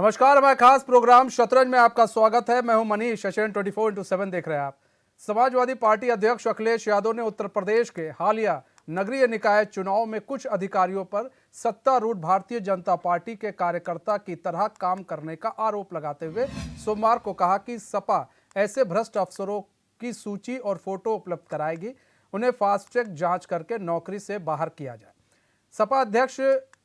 नमस्कार, हमारा खास प्रोग्राम शतरंज में आपका स्वागत है। मैं हूं मनीष। एशियन 24x7 देख रहे हैं आप। समाजवादी पार्टी अध्यक्ष अखिलेश यादव ने उत्तर प्रदेश के हालिया नगरीय निकाय चुनाव में कुछ अधिकारियों पर सत्तारूढ़ भारतीय जनता पार्टी के कार्यकर्ता की तरह काम करने का आरोप लगाते हुए सोमवार को कहा कि सपा ऐसे भ्रष्ट अफसरों की सूची और फोटो उपलब्ध कराएगी, उन्हें फास्ट ट्रैक जांच करके नौकरी से बाहर किया जाए। सपा अध्यक्ष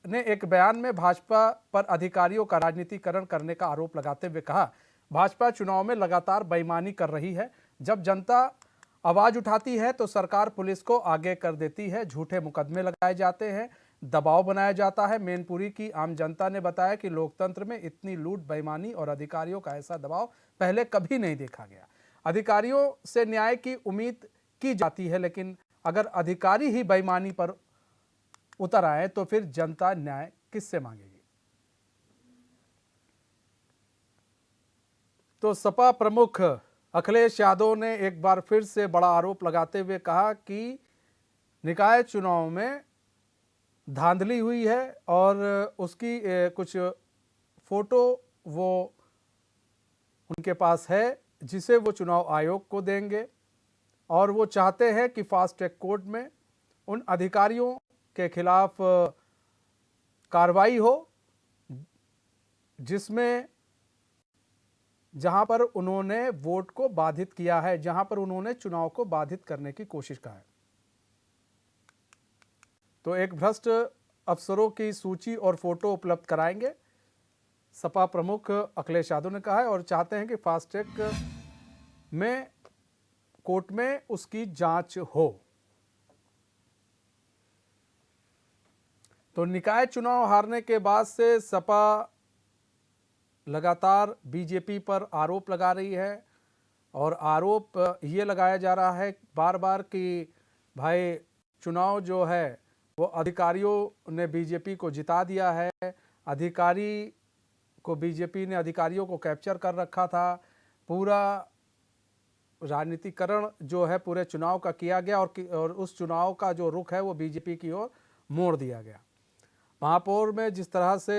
ने एक बयान में भाजपा पर अधिकारियों का राजनीतिकरण करने का आरोप लगाते हुए कहा, भाजपा चुनाव में लगातार बेईमानी कर रही है। जब जनता आवाज उठाती है तो सरकार पुलिस को आगे कर देती है, झूठे मुकदमे लगाए जाते हैं, दबाव बनाया जाता है। मैनपुरी की आम जनता ने बताया कि लोकतंत्र में इतनी लूट, बेईमानी और अधिकारियों का ऐसा दबाव पहले कभी नहीं देखा गया। अधिकारियों से न्याय की उम्मीद की जाती है, लेकिन अगर अधिकारी ही बेईमानी पर उतर आए तो फिर जनता न्याय किससे मांगेगी। तो सपा प्रमुख अखिलेश यादव ने एक बार फिर से बड़ा आरोप लगाते हुए कहा कि निकाय चुनाव में धांधली हुई है और उसकी कुछ फोटो वो उनके पास है, जिसे वो चुनाव आयोग को देंगे और वो चाहते हैं कि फास्ट ट्रैक कोर्ट में उन अधिकारियों के खिलाफ कार्रवाई हो जिसमें जहां पर उन्होंने वोट को बाधित किया है, जहां पर उन्होंने चुनाव को बाधित करने की कोशिश का है। तो एक भ्रष्ट अफसरों की सूची और फोटो उपलब्ध कराएंगे, सपा प्रमुख अखिलेश यादव ने कहा है, और चाहते हैं कि फास्ट ट्रैक में कोर्ट में उसकी जांच हो। तो निकाय चुनाव हारने के बाद से सपा लगातार बीजेपी पर आरोप लगा रही है और आरोप ये लगाया जा रहा है बार बार कि भाई चुनाव जो है वो अधिकारियों ने बीजेपी को जिता दिया है, बीजेपी ने अधिकारियों को कैप्चर कर रखा था, पूरा राजनीतिकरण जो है पूरे चुनाव का किया गया और उस चुनाव का जो रुख है वो बीजेपी की ओर मोड़ दिया गया। महापौर में जिस तरह से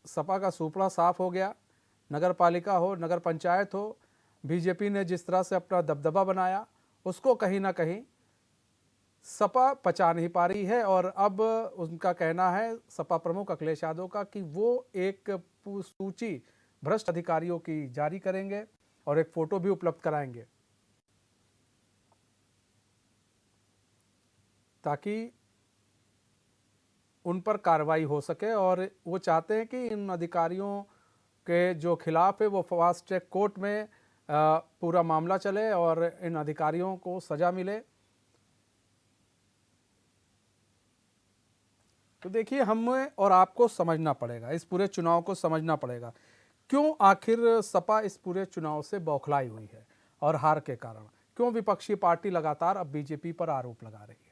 सपा का सुपड़ा साफ हो गया, नगर पालिका हो, नगर पंचायत हो, बीजेपी ने जिस तरह से अपना दबदबा बनाया, उसको कहीं ना कहीं सपा पचा नहीं पा रही है। और अब उनका कहना है, सपा प्रमुख अखिलेश यादव का, कि वो एक सूची भ्रष्ट अधिकारियों की जारी करेंगे और एक फोटो भी उपलब्ध कराएंगे ताकि उन पर कार्रवाई हो सके। और वो चाहते हैं कि इन अधिकारियों के जो खिलाफ है वो फास्ट ट्रैक कोर्ट में पूरा मामला चले और इन अधिकारियों को सजा मिले। तो देखिए, हमें और आपको समझना पड़ेगा, इस पूरे चुनाव को समझना पड़ेगा, क्यों आखिर सपा इस पूरे चुनाव से बौखलाई हुई है और हार के कारण क्यों विपक्षी पार्टी लगातार अब बीजेपी पर आरोप लगा रही है।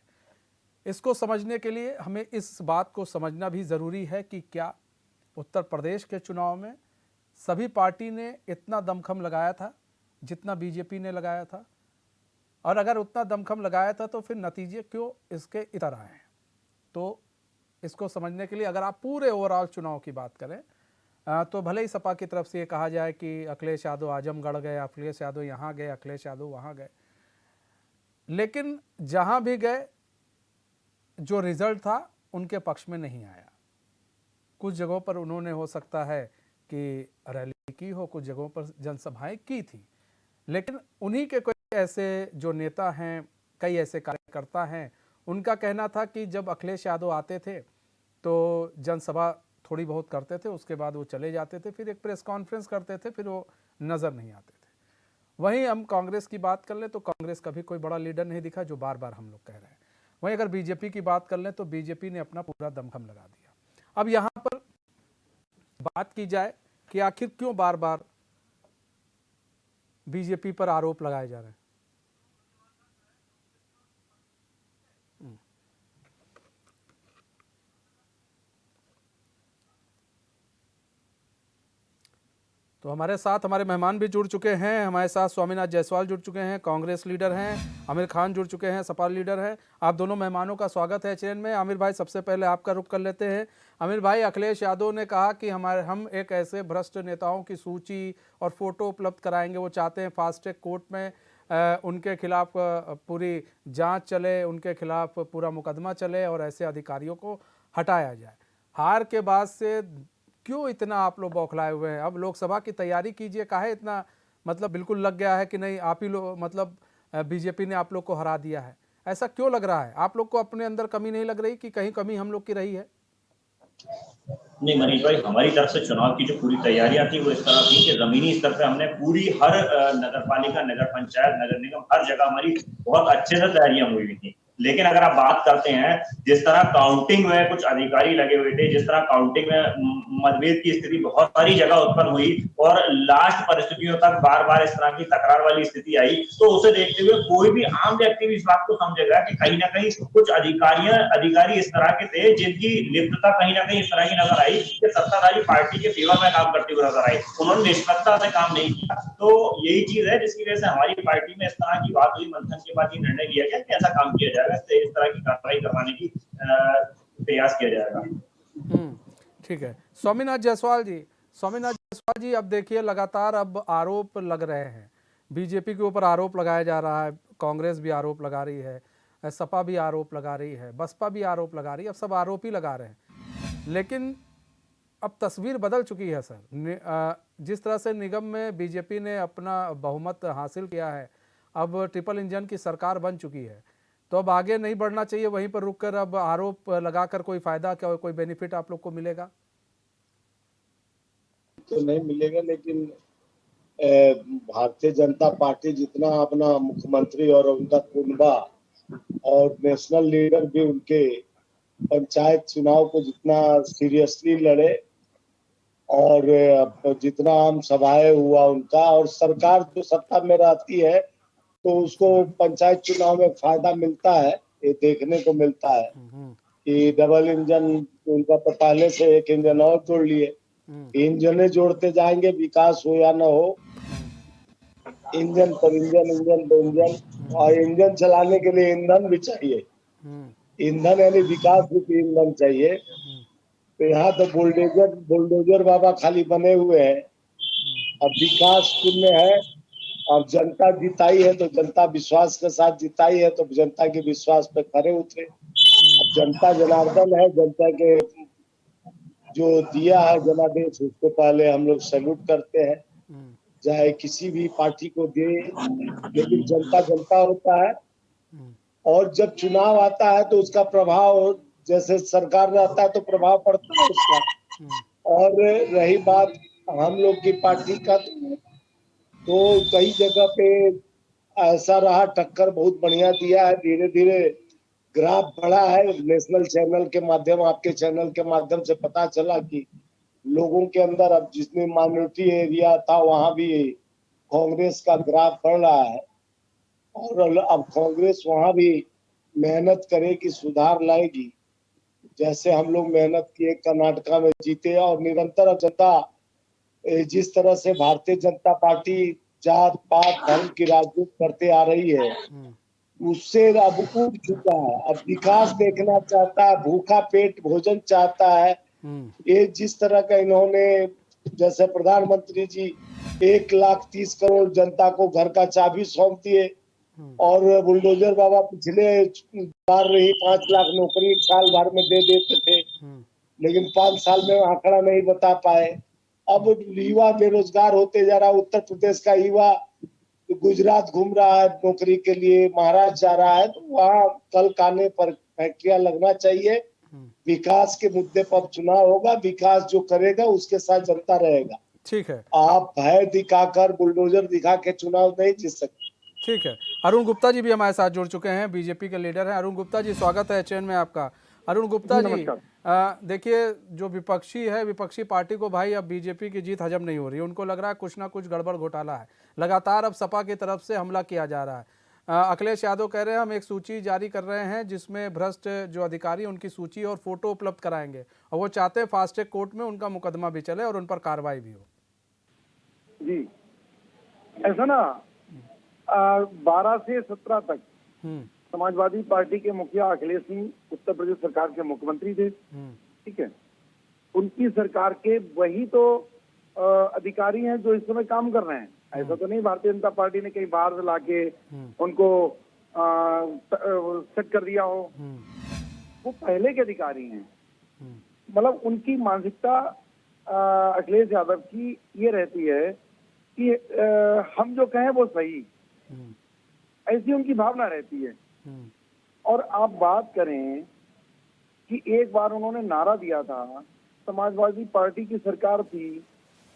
इसको समझने के लिए हमें इस बात को समझना भी ज़रूरी है कि क्या उत्तर प्रदेश के चुनाव में सभी पार्टी ने इतना दमखम लगाया था जितना बीजेपी ने लगाया था, और अगर उतना दमखम लगाया था तो फिर नतीजे क्यों इसके इतर आए हैं। तो इसको समझने के लिए अगर आप पूरे ओवरऑल चुनाव की बात करें तो भले ही सपा की तरफ से ये कहा जाए कि अखिलेश यादव आजमगढ़ गए, अखिलेश यादव यहाँ गए, अखिलेश यादव वहाँ गए, लेकिन जहाँ भी गए जो रिजल्ट था उनके पक्ष में नहीं आया। कुछ जगहों पर उन्होंने हो सकता है कि रैली की हो, कुछ जगहों पर जनसभाएं की थी, लेकिन उन्हीं के कोई ऐसे जो नेता हैं, कई ऐसे कार्यकर्ता हैं, उनका कहना था कि जब अखिलेश यादव आते थे तो जनसभा थोड़ी बहुत करते थे, उसके बाद वो चले जाते थे, फिर एक प्रेस कॉन्फ्रेंस करते थे, फिर वो नज़र नहीं आते थे। वहीं हम कांग्रेस की बात कर लें तो कांग्रेस का भी कोई बड़ा लीडर नहीं दिखा, जो बार बार हम लोग कह रहे हैं। वहीं अगर बीजेपी की बात कर लें तो बीजेपी ने अपना पूरा दमखम लगा दिया। अब यहाँ पर बात की जाए कि आखिर क्यों बार बार बीजेपी पर आरोप लगाए जा रहे हैं। तो हमारे साथ हमारे मेहमान भी जुड़ चुके हैं। हमारे साथ स्वामीनाथ जायसवाल जुड़ चुके हैं, कांग्रेस लीडर हैं। आमिर खान जुड़ चुके हैं, सपा लीडर हैं। आप दोनों मेहमानों का स्वागत है चैनल में। आमिर भाई, सबसे पहले आपका रुख कर लेते हैं। आमिर भाई, अखिलेश यादव ने कहा कि हम एक ऐसे भ्रष्ट नेताओं की सूची और फोटो उपलब्ध कराएंगे। वो चाहते हैं फास्ट ट्रैक कोर्ट में उनके खिलाफ पूरी जांच चले, उनके खिलाफ पूरा मुकदमा चले और ऐसे अधिकारियों को हटाया जाए। हार के बाद से क्यों इतना आप लोग बौखलाए हुए हैं? अब लोकसभा की तैयारी कीजिए, काहे इतना मतलब बिल्कुल लग गया है कि नहीं आप ही लोग मतलब बीजेपी ने आप लोग को हरा दिया है? ऐसा क्यों लग रहा है? आप लोग को अपने अंदर कमी नहीं लग रही कि कहीं कमी हम लोग की रही है? नहीं मनीष भाई, हमारी तरफ से चुनाव की जो पूरी तैयारियां थी वो इस तरह थी कि जमीनी स्तर पे हमने पूरी हर नगर पालिका, नगर पंचायत, नगर निगम, हर जगह हमारी बहुत अच्छे से तैयारियां हुई थी। लेकिन अगर आप बात करते हैं जिस तरह काउंटिंग में कुछ अधिकारी लगे हुए थे, जिस तरह काउंटिंग में मतभेद की स्थिति बहुत सारी जगह उत्पन्न हुई और लास्ट परिस्थितियों तक बार बार इस तरह की तकरार वाली स्थिति आई, तो उसे देखते हुए कोई भी आम व्यक्ति भी इस बात को समझेगा कि कहीं ना कहीं कुछ अधिकारी इस तरह के थे जिनकी लिप्तता कहीं ना कहीं इस तरह की नजर आई कि सत्ताधारी पार्टी के फेवर में काम करते हुए नजर आई। उन्होंने निष्पक्षता से काम नहीं किया। तो यही चीज है जिसकी वजह से हमारी पार्टी में इस तरह की बात हुई, मंथन के बाद ये निर्णय लिया गया कि ऐसा काम किया जाएगा, इस तरह की कार्रवाई करवाने की प्रयास किया जाएगा। ठीक है। स्वामीनाथ जायसवाल जी, अब देखिए लगातार अब आरोप लग रहे हैं, बीजेपी के ऊपर आरोप लगाया जा रहा है, कांग्रेस भी आरोप लगा रही है, सपा भी आरोप लगा रही है, बसपा भी आरोप लगा रही है, अब सब आरोप ही लगा रहे हैं। लेकिन अब तस्वीर बदल चुकी है सर। जिस तरह से निगम में बीजेपी ने अपना बहुमत हासिल किया है, अब ट्रिपल इंजन की सरकार बन चुकी है, तो अब आगे नहीं बढ़ना चाहिए, वहीं पर रुककर अब आरोप लगाकर कोई फायदा, क्या कोई बेनिफिट आप लोग को मिलेगा? तो नहीं मिलेगा, लेकिन भारतीय जनता पार्टी जितना अपना मुख्यमंत्री और उनका कुनबा और नेशनल लीडर भी उनके पंचायत चुनाव को जितना सीरियसली लड़े और जितना आम सभाएं हुआ उनका, और सरकार जो सत्ता में रहती है तो उसको पंचायत चुनाव में फायदा मिलता है, ये देखने को मिलता है कि डबल इंजन उनका तो पहले से एक इंजन और जोड़ लिए। इंजन जोड़ते जाएंगे, विकास हो या न हो, इंजन पर इंजन, इंजन पर इंजन, और इंजन चलाने के लिए ईंधन भी चाहिए। ईंधन यानी विकास रूपी ईंधन चाहिए। तो यहाँ तो बुलडोजर बाबा खाली बने हुए हैं। अब विकास शून्य है। अब जनता जिताई है तो जनता विश्वास के साथ जिताई है, तो जनता के विश्वास पे खरे उतरे। अब जनता जनार्दन है, जनता के जो दिया है जनादेश उसको पहले हम लोग सैल्यूट करते हैं, चाहे किसी भी पार्टी को दे, लेकिन जनता जनता होता है। और जब चुनाव आता है तो उसका प्रभाव, जैसे सरकार रहता है तो प्रभाव पड़ता है उसका। और रही बात हम लोग की पार्टी का, तो कई जगह पे ऐसा रहा, टक्कर बहुत बढ़िया दिया है, धीरे धीरे ग्राफ बढ़ा है। नेशनल चैनल के माध्यम, आपके चैनल के माध्यम से पता चला कि लोगों के अंदर अब जितनी माइनॉरिटी एरिया था वहां भी कांग्रेस का ग्राफ बढ़ रहा है। और अब कांग्रेस वहां भी मेहनत करेगी, सुधार लाएगी, जैसे हम लोग मेहनत किए कर्नाटका में जीते। और निरंतर जनता जिस तरह से भारतीय जनता पार्टी जात पात धर्म की राजनीति करते आ रही है, उससे अब उठ चुका है। अब विकास देखना चाहता है, भूखा पेट भोजन चाहता है। ये जिस तरह का इन्होंने, जैसे प्रधानमंत्री जी 1,30,00,000 जनता को घर का चाबी सौंप दिए, और बुलडोजर बाबा पिछले बार रही 5 लाख नौकरी साल भर में दे देते थे, लेकिन 5 साल में आंकड़ा नहीं बता पाए। अब युवा बेरोजगार होते जा रहा। उत्तर प्रदेश का युवा गुजरात घूम रहा है नौकरी के लिए, महाराष्ट्र जा रहा है, तो वहाँ कल काने पर फैक्ट्रियां लगना चाहिए। विकास के मुद्दे पर चुनाव होगा, विकास जो करेगा उसके साथ जनता रहेगा। ठीक है। आप भय दिखाकर, बुलडोजर दिखा के चुनाव नहीं जीत सकते। ठीक है। अरुण गुप्ता जी भी हमारे साथ जुड़ चुके हैं, बीजेपी के लीडर हैं। अरुण गुप्ता जी, स्वागत है चैनल में आपका। अरुण गुप्ता जी, देखिए जो विपक्षी है, विपक्षी पार्टी को भाई अब बीजेपी की जीत हजम नहीं हो रही है। उनको लग रहा है कुछ ना कुछ गड़बड़ घोटाला है। लगातार अब सपा की तरफ से हमला किया जा रहा है। अखिलेश यादव कह रहे हैं हम एक सूची जारी कर रहे हैं जिसमें भ्रष्ट जो अधिकारी उनकी सूची और फोटो उपलब्ध कराएंगे, और वो चाहते हैं फास्ट ट्रैक कोर्ट में उनका मुकदमा भी चले और उन पर कार्रवाई भी हो। जी, ऐसा ना 12 से 17 तक हम्म समाजवादी पार्टी के मुखिया अखिलेश सिंह उत्तर प्रदेश सरकार के मुख्यमंत्री थे। हम्म ठीक है, उनकी सरकार के वही तो अधिकारी हैं जो इस समय काम कर रहे हैं। ऐसा तो नहीं भारतीय जनता पार्टी ने कहीं बाहर से लाके उनको सेट कर दिया हो। वो पहले के अधिकारी हैं। मतलब उनकी मानसिकता अखिलेश यादव की ये रहती है कि हम जो कहें वो सही, ऐसी उनकी भावना रहती है। और आप बात करें कि एक बार उन्होंने नारा दिया था, समाजवादी पार्टी की सरकार थी,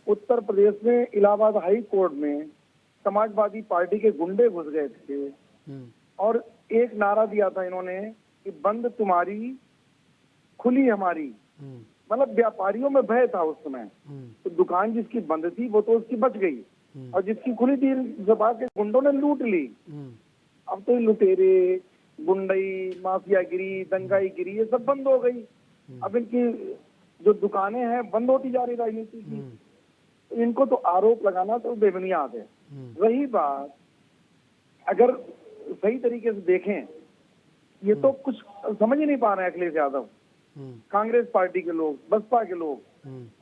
उत्तर प्रदेश में इलाहाबाद हाई कोर्ट में समाजवादी पार्टी के गुंडे घुस गए थे और एक नारा दिया था इन्होंने कि बंद तुम्हारी खुली हमारी। मतलब व्यापारियों में भय था उस समय, तो दुकान जिसकी बंद थी वो तो उसकी बच गई और जिसकी खुली थी सपा के गुंडों ने लूट ली। अब तो लुटेरे, गुंडई, माफियागिरी, दंगाईगिरी ये सब बंद हो गई। अब इनकी जो दुकानें हैं बंद होती जा रही राजनीति की। तो इनको तो आरोप लगाना तो बेबुनियाद है। रही बात, अगर सही तरीके से देखें, ये तो कुछ समझ ही नहीं पा रहे हैं अखिलेश यादव, कांग्रेस पार्टी के लोग, बसपा के लोग।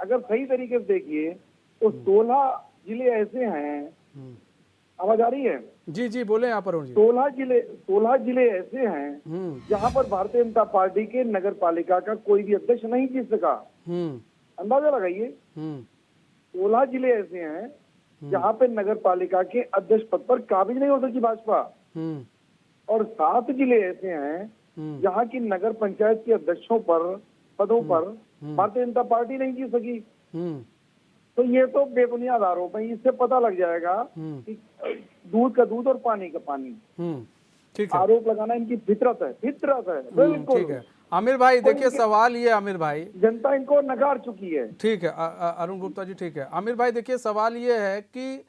अगर सही तरीके से देखिए तो 16 जिले ऐसे हैं, आवाज आ रही है? जी जी बोले यहाँ पर जी। 16 जिले ऐसे हैं जहां पर भारतीय जनता पार्टी के नगर पालिका का कोई भी अध्यक्ष नहीं जीत सका। अंदाजा लगाइए, 16 जिले ऐसे हैं जहां पे नगर पालिका के अध्यक्ष पद पर काबिज नहीं हो सकी भाजपा, और 7 जिले ऐसे हैं जहां की नगर पंचायत के अध्यक्षों पर, पदों पर भारतीय जनता पार्टी नहीं जीत सकी। तो ये तो बेबुनियाद आरोप है। इससे पता लग जाएगा कि दूध का दूध और पानी का पानी। ठीक है, आरोप लगाना इनकी फितरत है, फितरत है बिल्कुल। ठीक है आमिर भाई, देखिए सवाल ये आमिर भाई, जनता इनको नकार चुकी है। ठीक है अरुण गुप्ता जी, ठीक है आमिर भाई, देखिए सवाल ये है कि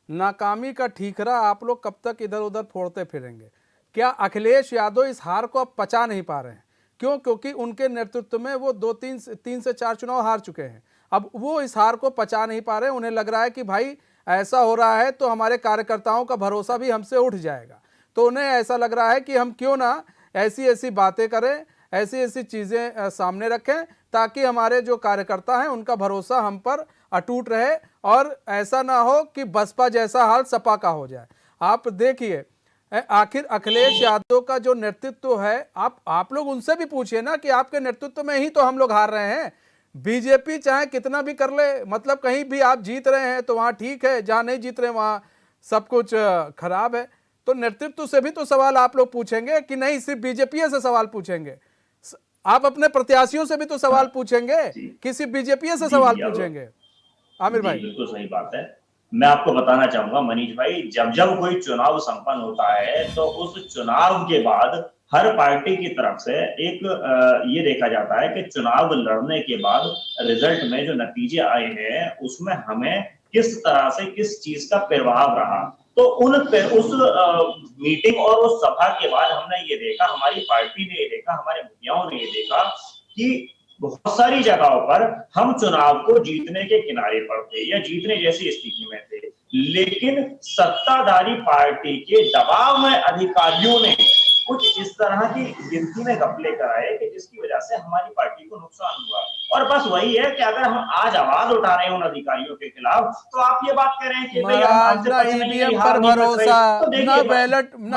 नाकामी का ठीकरा आप लोग कब तक इधर उधर फोड़ते फिरेंगे? क्या अखिलेश यादव इस हार को अब पचा नहीं पा रहे हैं? क्यों? क्योंकि उनके नेतृत्व में वो 3 से 4 चुनाव हार चुके हैं। अब वो इस हार को पचा नहीं पा रहे। उन्हें लग रहा है कि भाई ऐसा हो रहा है तो हमारे कार्यकर्ताओं का भरोसा भी हमसे उठ जाएगा। तो उन्हें ऐसा लग रहा है कि हम क्यों ना ऐसी ऐसी बातें करें, ऐसी ऐसी चीज़ें सामने रखें ताकि हमारे जो कार्यकर्ता हैं उनका भरोसा हम पर अटूट रहे और ऐसा ना हो कि बसपा जैसा हाल सपा का हो जाए। आप देखिए, आखिर अखिलेश यादव का जो नेतृत्व है, आप लोग उनसे भी पूछिए ना कि आपके नेतृत्व में ही तो हम लोग हार रहे हैं। बीजेपी चाहे कितना भी कर ले, मतलब कहीं भी आप जीत रहे हैं तो वहाँ ठीक है, जहाँ नहीं जीत रहे वहाँ सब कुछ खराब है। तो नेतृत्व से भी तो सवाल आप लोग पूछेंगे कि नहीं सिर्फ बीजेपी से सवाल पूछेंगे? आप अपने प्रत्याशियों से भी तो सवाल पूछेंगे कि सिर्फ बीजेपी से सवाल पूछेंगे? आमिर भाई बिल्कुल सही बात है। मैं आपको बताना चाहूंगा मनीष भाई, जब जब कोई चुनाव संपन्न होता है तो उस चुनाव के बाद हर पार्टी की तरफ से एक ये देखा जाता है कि चुनाव लड़ने के बाद रिजल्ट में जो नतीजे आए हैं उसमें हमें किस तरह से किस चीज का प्रभाव रहा। तो उस मीटिंग और उस सभा के बाद हमने ये देखा, हमारी पार्टी ने ये देखा, हमारे मुखियाओं ने ये देखा कि बहुत सारी जगहों पर हम चुनाव को जीतने के किनारे पर थे या जीतने जैसी स्थिति में थे, लेकिन सत्ताधारी पार्टी के दबाव में अधिकारियों ने कुछ इस तरह की गिनती में घपले कराए कि जिसकी वजह से हमारी पार्टी को नुकसान हुआ। और बस वही है कि अगर हम आज आवाज उठा रहे हैं उन अधिकारियों के खिलाफ तो आप ये बात कह रहे हैं कि भाई हम ना ईवीएम पर भरोसा, ना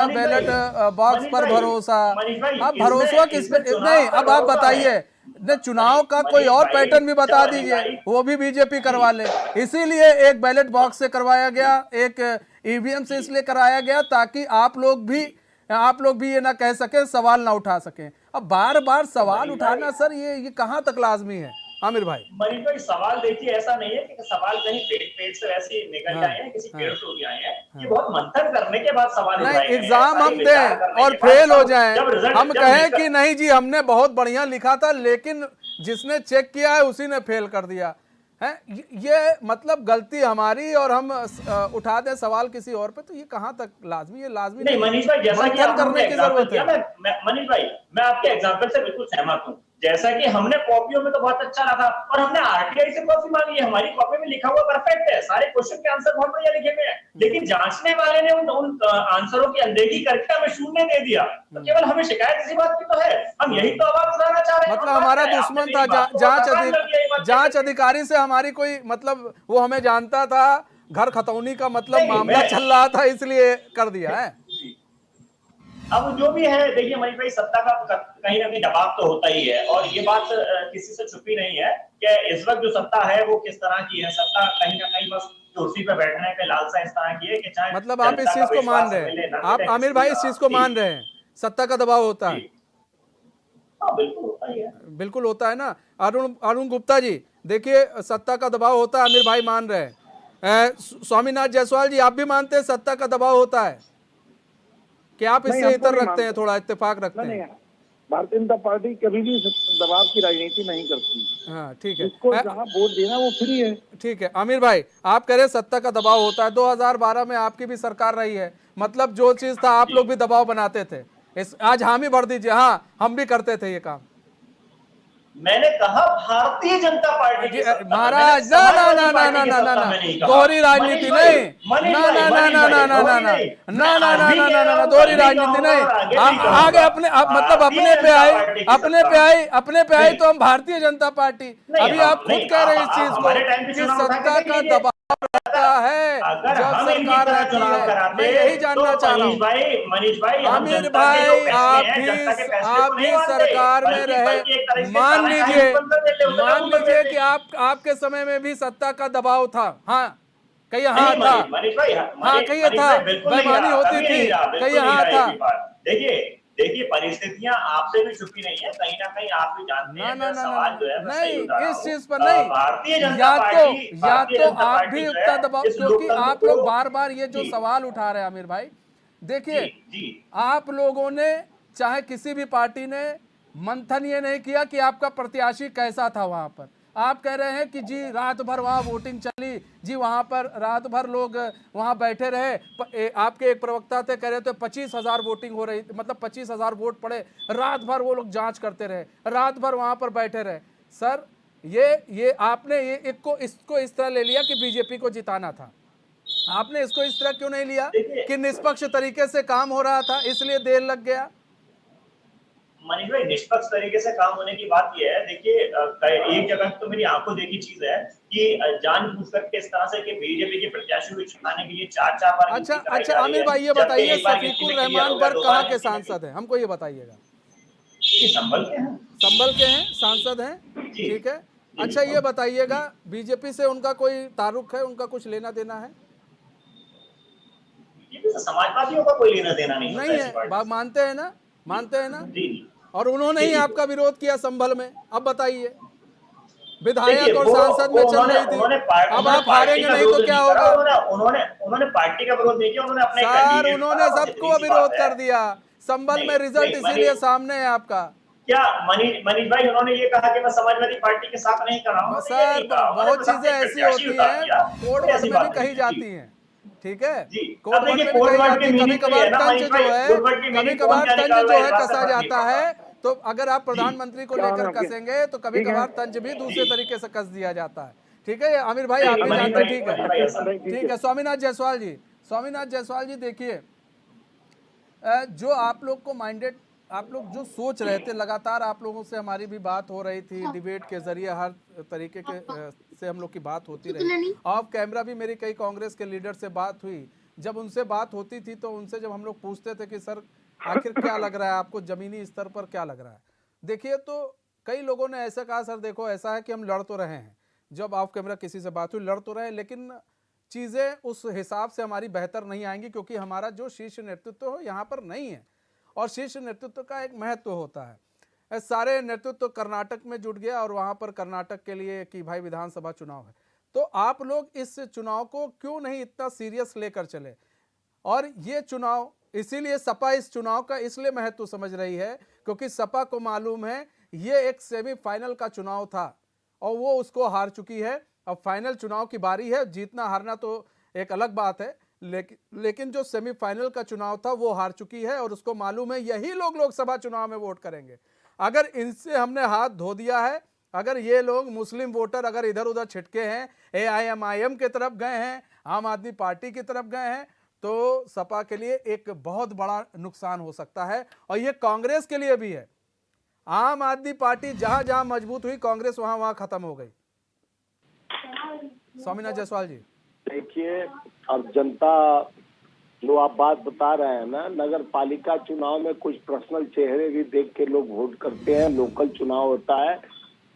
बैलेट बॉक्स पर भरोसा। अब भरोसा किस पे? नहीं, अब आप बताइए न, चुनाव का कोई और पैटर्न भी बता दीजिए, वो भी बीजेपी करवा ले। इसीलिए एक बैलेट बॉक्स से करवाया गया, एक ईवीएम से इसलिए कराया गया ताकि आप लोग भी ये ना कह सके, सवाल ना उठा सके। अब बार बार सवाल उठाना सर ये कहां तक लाजमी है? आमिर भाई, मनीष भाई सवाल देखिए ऐसा नहीं है कि सवाल कहीं पेट से वैसे निकल आए हैं, किसी पेड़ से उग आए हैं। ये बहुत मंथन करने के बाद सवाल नहीं, एग्जाम हम दें और फेल हो जाएं, हम कहें कि नहीं जी हमने बहुत बढ़िया लिखा था लेकिन जिसने चेक किया है उसी ने फेल कर दिया है, ये मतलब गलती हमारी और हम उठा दें सवाल किसी और पे, तो ये कहां तक लाजमी है? लाजमी नहीं मनीष भाई, जैसा कि करने की जरूरत है। मनीष भाई मैं आपके एग्जाम्पल से बिल्कुल सहमत हूँ। जैसा कि हमने कॉपियों में तो बहुत अच्छा रखा और हमने आरटीआई से कॉपी मांगी है, हमारी कॉपी में लिखा हुआ परफेक्ट है, सारे क्वेश्चन के आंसर बहुत बढ़िया लिखे हुए हैं, लेकिन जांचने वाले ने उन आंसरों की अनदेखी करके हमें शून्य दे दिया। तो केवल हमें शिकायत इसी बात की तो है, हम यही तो आवाज उठाना चाह रहे हैं। मतलब हमारा दुश्मन था जांच अधिकारी से हमारी कोई मतलब वो हमें जानता था, घर खतौनी का मतलब मामला चल रहा था इसलिए कर दिया है। अब जो भी है देखिए मनीष भाई, सत्ता का कहीं ना कहीं दबाव तो होता ही है और ये बात किसी से छुपी नहीं है कि इस वक्त जो सत्ता है वो किस तरह की है। सत्ता कहीं ना कहीं बस कुर्सी पे बैठने के लालसा इस तरह की है कि चाहे मतलब आप इस चीज को मान रहे हैं, आप आमिर भाई इस चीज को मान रहे हैं, सत्ता का दबाव होता है? हाँ बिल्कुल होता ही है, बिल्कुल होता है ना। अरुण गुप्ता जी देखिए, सत्ता का दबाव होता है, आमिर भाई मान रहे हैं। स्वामीनाथ जायसवाल जी, आप भी मानते हैं सत्ता का दबाव होता है कि आप इससे इतर रखते हैं, थोड़ा इत्तेफाक रखते हैं? भारतीय जनता पार्टी कभी भी दबाव की राजनीति नहीं करती। हाँ ठीक है, जिसको जहाँ वोट देना वो फ्री है। ठीक है। आमिर भाई, आप कह रहे हैं सत्ता का दबाव होता है, 2012 में आपकी भी सरकार रही है, मतलब जो चीज था आप लोग भी दबाव बनाते थे। आज हामी भर दीजिए, हाँ हम भी करते थे ये काम। मैंने कहा भारतीय जनता पार्टी की सत्ता, महाराज ना ना ना ना ना ना ना ना दोहरी राजनीति नहीं, ना ना ना ना ना ना ना ना ना ना ना ना ना ना ना दोहरी राजनीति नहीं। आगे अपने मतलब अपने पे आई तो हम भारतीय जनता पार्टी। अभी आप खुद कह रहे हैं इस चीज को कि सत्ता का दबाव रहता है जब सरकार रहती है। मैं यही जानना चाह रहा हूँ मनीष भाई, आमिर भाई, आप भी सरकार में रहे, मान लीजिए कि आपके समय में भी सत्ता का दबाव था, हाँ कहीं हाँ था, मनीष भाई, हाँ कहीं था, बेईमानी होती थी, कहीं हाँ था। देखिए परिस्थितियां आपसे भी छुपी नहीं है, कहीं ना कहीं आप भी जानते हैं। ना सवाल जो है नहीं, इस चीज पर नहीं, भारतीय जनता पार्टी, या तो आप भी उतना दबाव, क्योंकि आप लोग बार बार ये जो सवाल उठा रहे हैं आमिर भाई, देखिए आप लोगों ने चाहे किसी भी पार्टी ने मंथन ये नहीं किया कि आपका प्रत्याशी कैसा था वहां पर। आप कह रहे हैं कि जी रात भर वहां वोटिंग चली, जी वहां पर रात भर लोग वहां बैठे रहे। आपके एक प्रवक्ता थे, कह रहे थे 25,000 वोटिंग हो रही, मतलब 25,000 वोट पड़े, रात भर वो लोग जांच करते रहे, रात भर वहां पर बैठे रहे। सर ये आपने इसको इस तरह ले लिया कि बीजेपी को जिताना था। आपने इसको इस तरह क्यों नहीं लिया कि निष्पक्ष तरीके से काम हो रहा था इसलिए देर लग गया? मनीष भाई, निष्पक्ष तरीके से काम होने की बात यह है, देखिए एक जगह तो मेरी आंखों देखी चीज है कि जानबूझ करके इस तरह से कि बीजेपी के प्रत्याशी को छिपाने के लिए चार बार। अच्छा आमिर भाई ये बताइए, शफीकुर रहमान वर्ग कहाँ के सांसद हैं, हमको ये बताइएगा। संभल के हैं, संभल के हैं, सांसद हैं, ठीक है। अच्छा ये बताइएगा, बीजेपी से उनका कोई तारुक है, उनका कुछ लेना देना है? समाजवादियों का कोई लेना देना नहीं है, मानते हैं ना, मानते हैं ना? और उन्होंने ही आपका विरोध किया संभल में। अब बताइए, विधायक और सांसद में चल रही थी, अब आप हारेंगे नहीं तो क्या होगा? उन्होंने पार्टी का विरोध नहीं किया, उन्होंने अपने सर उन्होंने सबको विरोध कर दिया। संभल में रिजल्ट इसीलिए सामने है आपका। क्या मनीष भाई, उन्होंने ये कहा कि मैं समाजवादी पार्टी के साथ नहीं कर रहा हूं? सर बहुत चीजें ऐसी होती हैं, कोड वर्ड में भी कही जाती हैं, ठीक है, कोड वर्ड में भी कही जाती है। कभी कभार तंज जो है कसा जाता है, तो अगर आप प्रधानमंत्री को लेकर कसेंगे तो कभी कभार तंज भी दूसरे तरीके से कस दिया जाता है, ठीक है आमिर भाई, आप भी जानते हैं, ठीक है। स्वामीनाथ जायसवाल जी देखिए, जो आप लोग को माइंडेड, आप लोग जो सोच रहे थे, लगातार आप लोगों से हमारी भी बात हो रही थी, डिबेट के जरिए हर तरीके के से हम लोग की बात होती रही। ऑफ कैमरा भी मेरी कई कांग्रेस के लीडर से बात हुई। जब उनसे बात होती थी तो उनसे जब हम लोग पूछते थे कि सर आखिर क्या लग रहा है आपको, जमीनी स्तर पर क्या लग रहा है, देखिए तो कई लोगों ने ऐसा कहा, सर देखो ऐसा है कि हम लड़ तो रहे हैं, जब ऑफ कैमरा किसी से बात हुई लड़ तो रहे, लेकिन चीज़ें उस हिसाब से हमारी बेहतर नहीं आएंगी, क्योंकि हमारा जो शीर्ष नेतृत्व है यहाँ पर नहीं है, और शीर्ष नेतृत्व का एक महत्व होता है। सारे नेतृत्व कर्नाटक में जुट गया और वहाँ पर कर्नाटक के लिए कि भाई विधानसभा चुनाव है, तो आप लोग इस चुनाव को क्यों नहीं इतना सीरियस लेकर चले? और ये चुनाव इसीलिए सपा इस चुनाव का इसलिए महत्व समझ रही है क्योंकि सपा को मालूम है ये एक सेमीफाइनल का चुनाव था और वो उसको हार चुकी है। अब फाइनल चुनाव की बारी है, जीतना हारना तो एक अलग बात है, लेकिन जो सेमीफाइनल का चुनाव था वो हार चुकी है और उसको मालूम है यही लोग लोकसभा चुनाव में वोट करेंगे। अगर इनसे हमने हाथ धो दिया है, अगर ये लोग मुस्लिम वोटर अगर इधर उधर छिटके हैं, AIMIM की तरफ गए हैं, आम आदमी पार्टी की तरफ गए हैं, तो सपा के लिए एक बहुत बड़ा नुकसान हो सकता है और ये कांग्रेस के लिए भी है। आम आदमी पार्टी जहां जहां मजबूत हुई, कांग्रेस वहां वहां खत्म हो गई। स्वामीनाथ जायसवाल जी, देखिए, अब जनता जो आप बात बता रहे हैं ना, नगर पालिका चुनाव में कुछ पर्सनल चेहरे भी देख के लोग वोट करते हैं। लोकल चुनाव होता है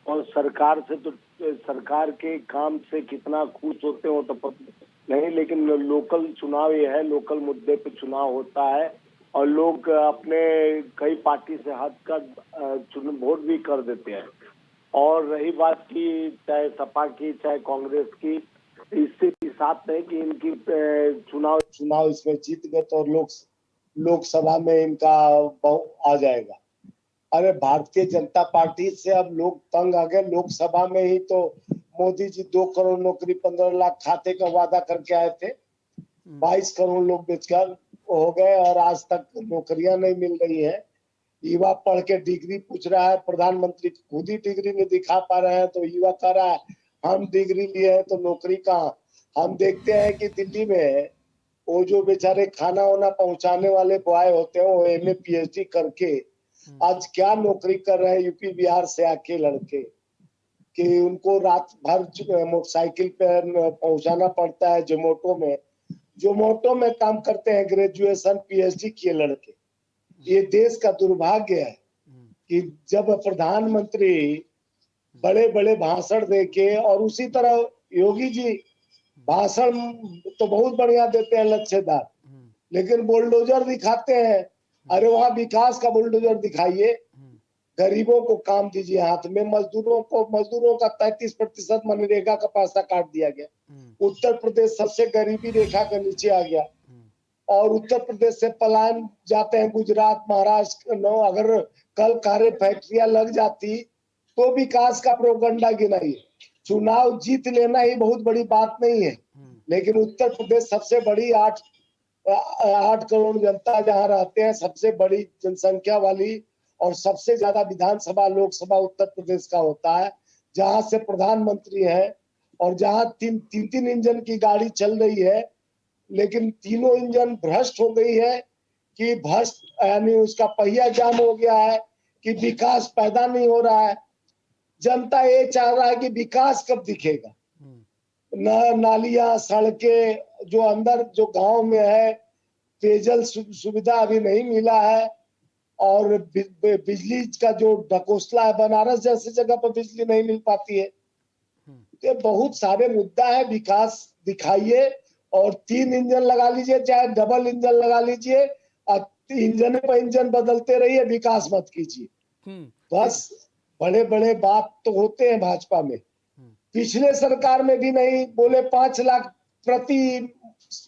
और सरकार से तो सरकार के काम से कितना खुश होते हो तो पता नहीं, लेकिन लोकल चुनाव ये है, लोकल मुद्दे पे चुनाव होता है और लोग अपने कई पार्टी से हटकर वोट भी कर देते हैं। और रही बात की चाहे सपा की चाहे कांग्रेस की, इससे भी साथ नहीं कि इनकी चुनाव इसमें जीत गए तो लोकसभा में इनका आ जाएगा। अरे भारतीय जनता पार्टी से अब लोग तंग आ गए। लोकसभा में ही तो मोदी जी 2 करोड़ नौकरी 15 लाख खाते का वादा करके आए थे, 22 करोड़ लोग बेचकर हो गए और आज तक नौकरियां नहीं मिल रही है। युवा पढ़ के डिग्री पूछ रहा है, प्रधानमंत्री खुद ही डिग्री नहीं दिखा पा रहे हैं तो युवा कह रहा है हम डिग्री लिए हैं तो नौकरी कहाँ। हम देखते हैं कि दिल्ली में वो जो बेचारे खाना वाना पहुंचाने वाले बॉय होते हैं, वो MA PhD करके आज क्या नौकरी कर रहे हैं यूपी बिहार से आके लड़के, कि उनको रात भर मोटरसाइकिल पे पहुंचाना पड़ता है। जोमोटो में काम करते हैं ग्रेजुएशन PhD किए लड़के। ये देश का दुर्भाग्य है कि जब प्रधानमंत्री बड़े बड़े भाषण देके, और उसी तरह योगी जी भाषण तो बहुत बढ़िया देते हैं लच्छेदार, लेकिन बुलडोजर दिखाते हैं। अरे वहाँ विकास का बुलडोजर दिखाइए, गरीबों को काम दीजिए हाथ में। मजदूरों का 33% मनरेगा का पैसा काट दिया गया। उत्तर प्रदेश सबसे गरीबी रेखा के नीचे आ गया और उत्तर प्रदेश से पलायन जाते हैं गुजरात महाराष्ट्र। अगर कल कारे फैक्ट्रियां लग जाती तो विकास का प्रोपगंडा गिनाइए। चुनाव जीत लेना ही बहुत बड़ी बात नहीं है, लेकिन उत्तर प्रदेश सबसे बड़ी 8 करोड़ जनता जहां रहते हैं, सबसे बड़ी जनसंख्या वाली और सबसे ज्यादा विधानसभा लोकसभा उत्तर प्रदेश का होता है, जहां से प्रधानमंत्री है और जहां तीन इंजन की गाड़ी चल रही है, लेकिन तीनों इंजन भ्रष्ट हो गई है कि भ्रष्ट यानी उसका पहिया जाम हो गया है कि विकास पैदा नहीं हो रहा है। जनता ये चाह रहा है कि विकास कब दिखेगा। नालियां सड़कें जो अंदर जो गांव में है, पेयजल सुविधा अभी नहीं मिला है और बिजली का जो ढकोसला है, बनारस जैसी जगह पर बिजली नहीं मिल पाती है। तो बहुत सारे मुद्दा है, विकास दिखाइए और 3 इंजन लगा लीजिए, चाहे डबल इंजन लगा लीजिए, और इंजन पर इंजन बदलते रहिए, विकास मत कीजिए। बस बड़े बड़े बात तो होते हैं भाजपा में। पिछले सरकार में भी नहीं बोले 5 लाख प्रति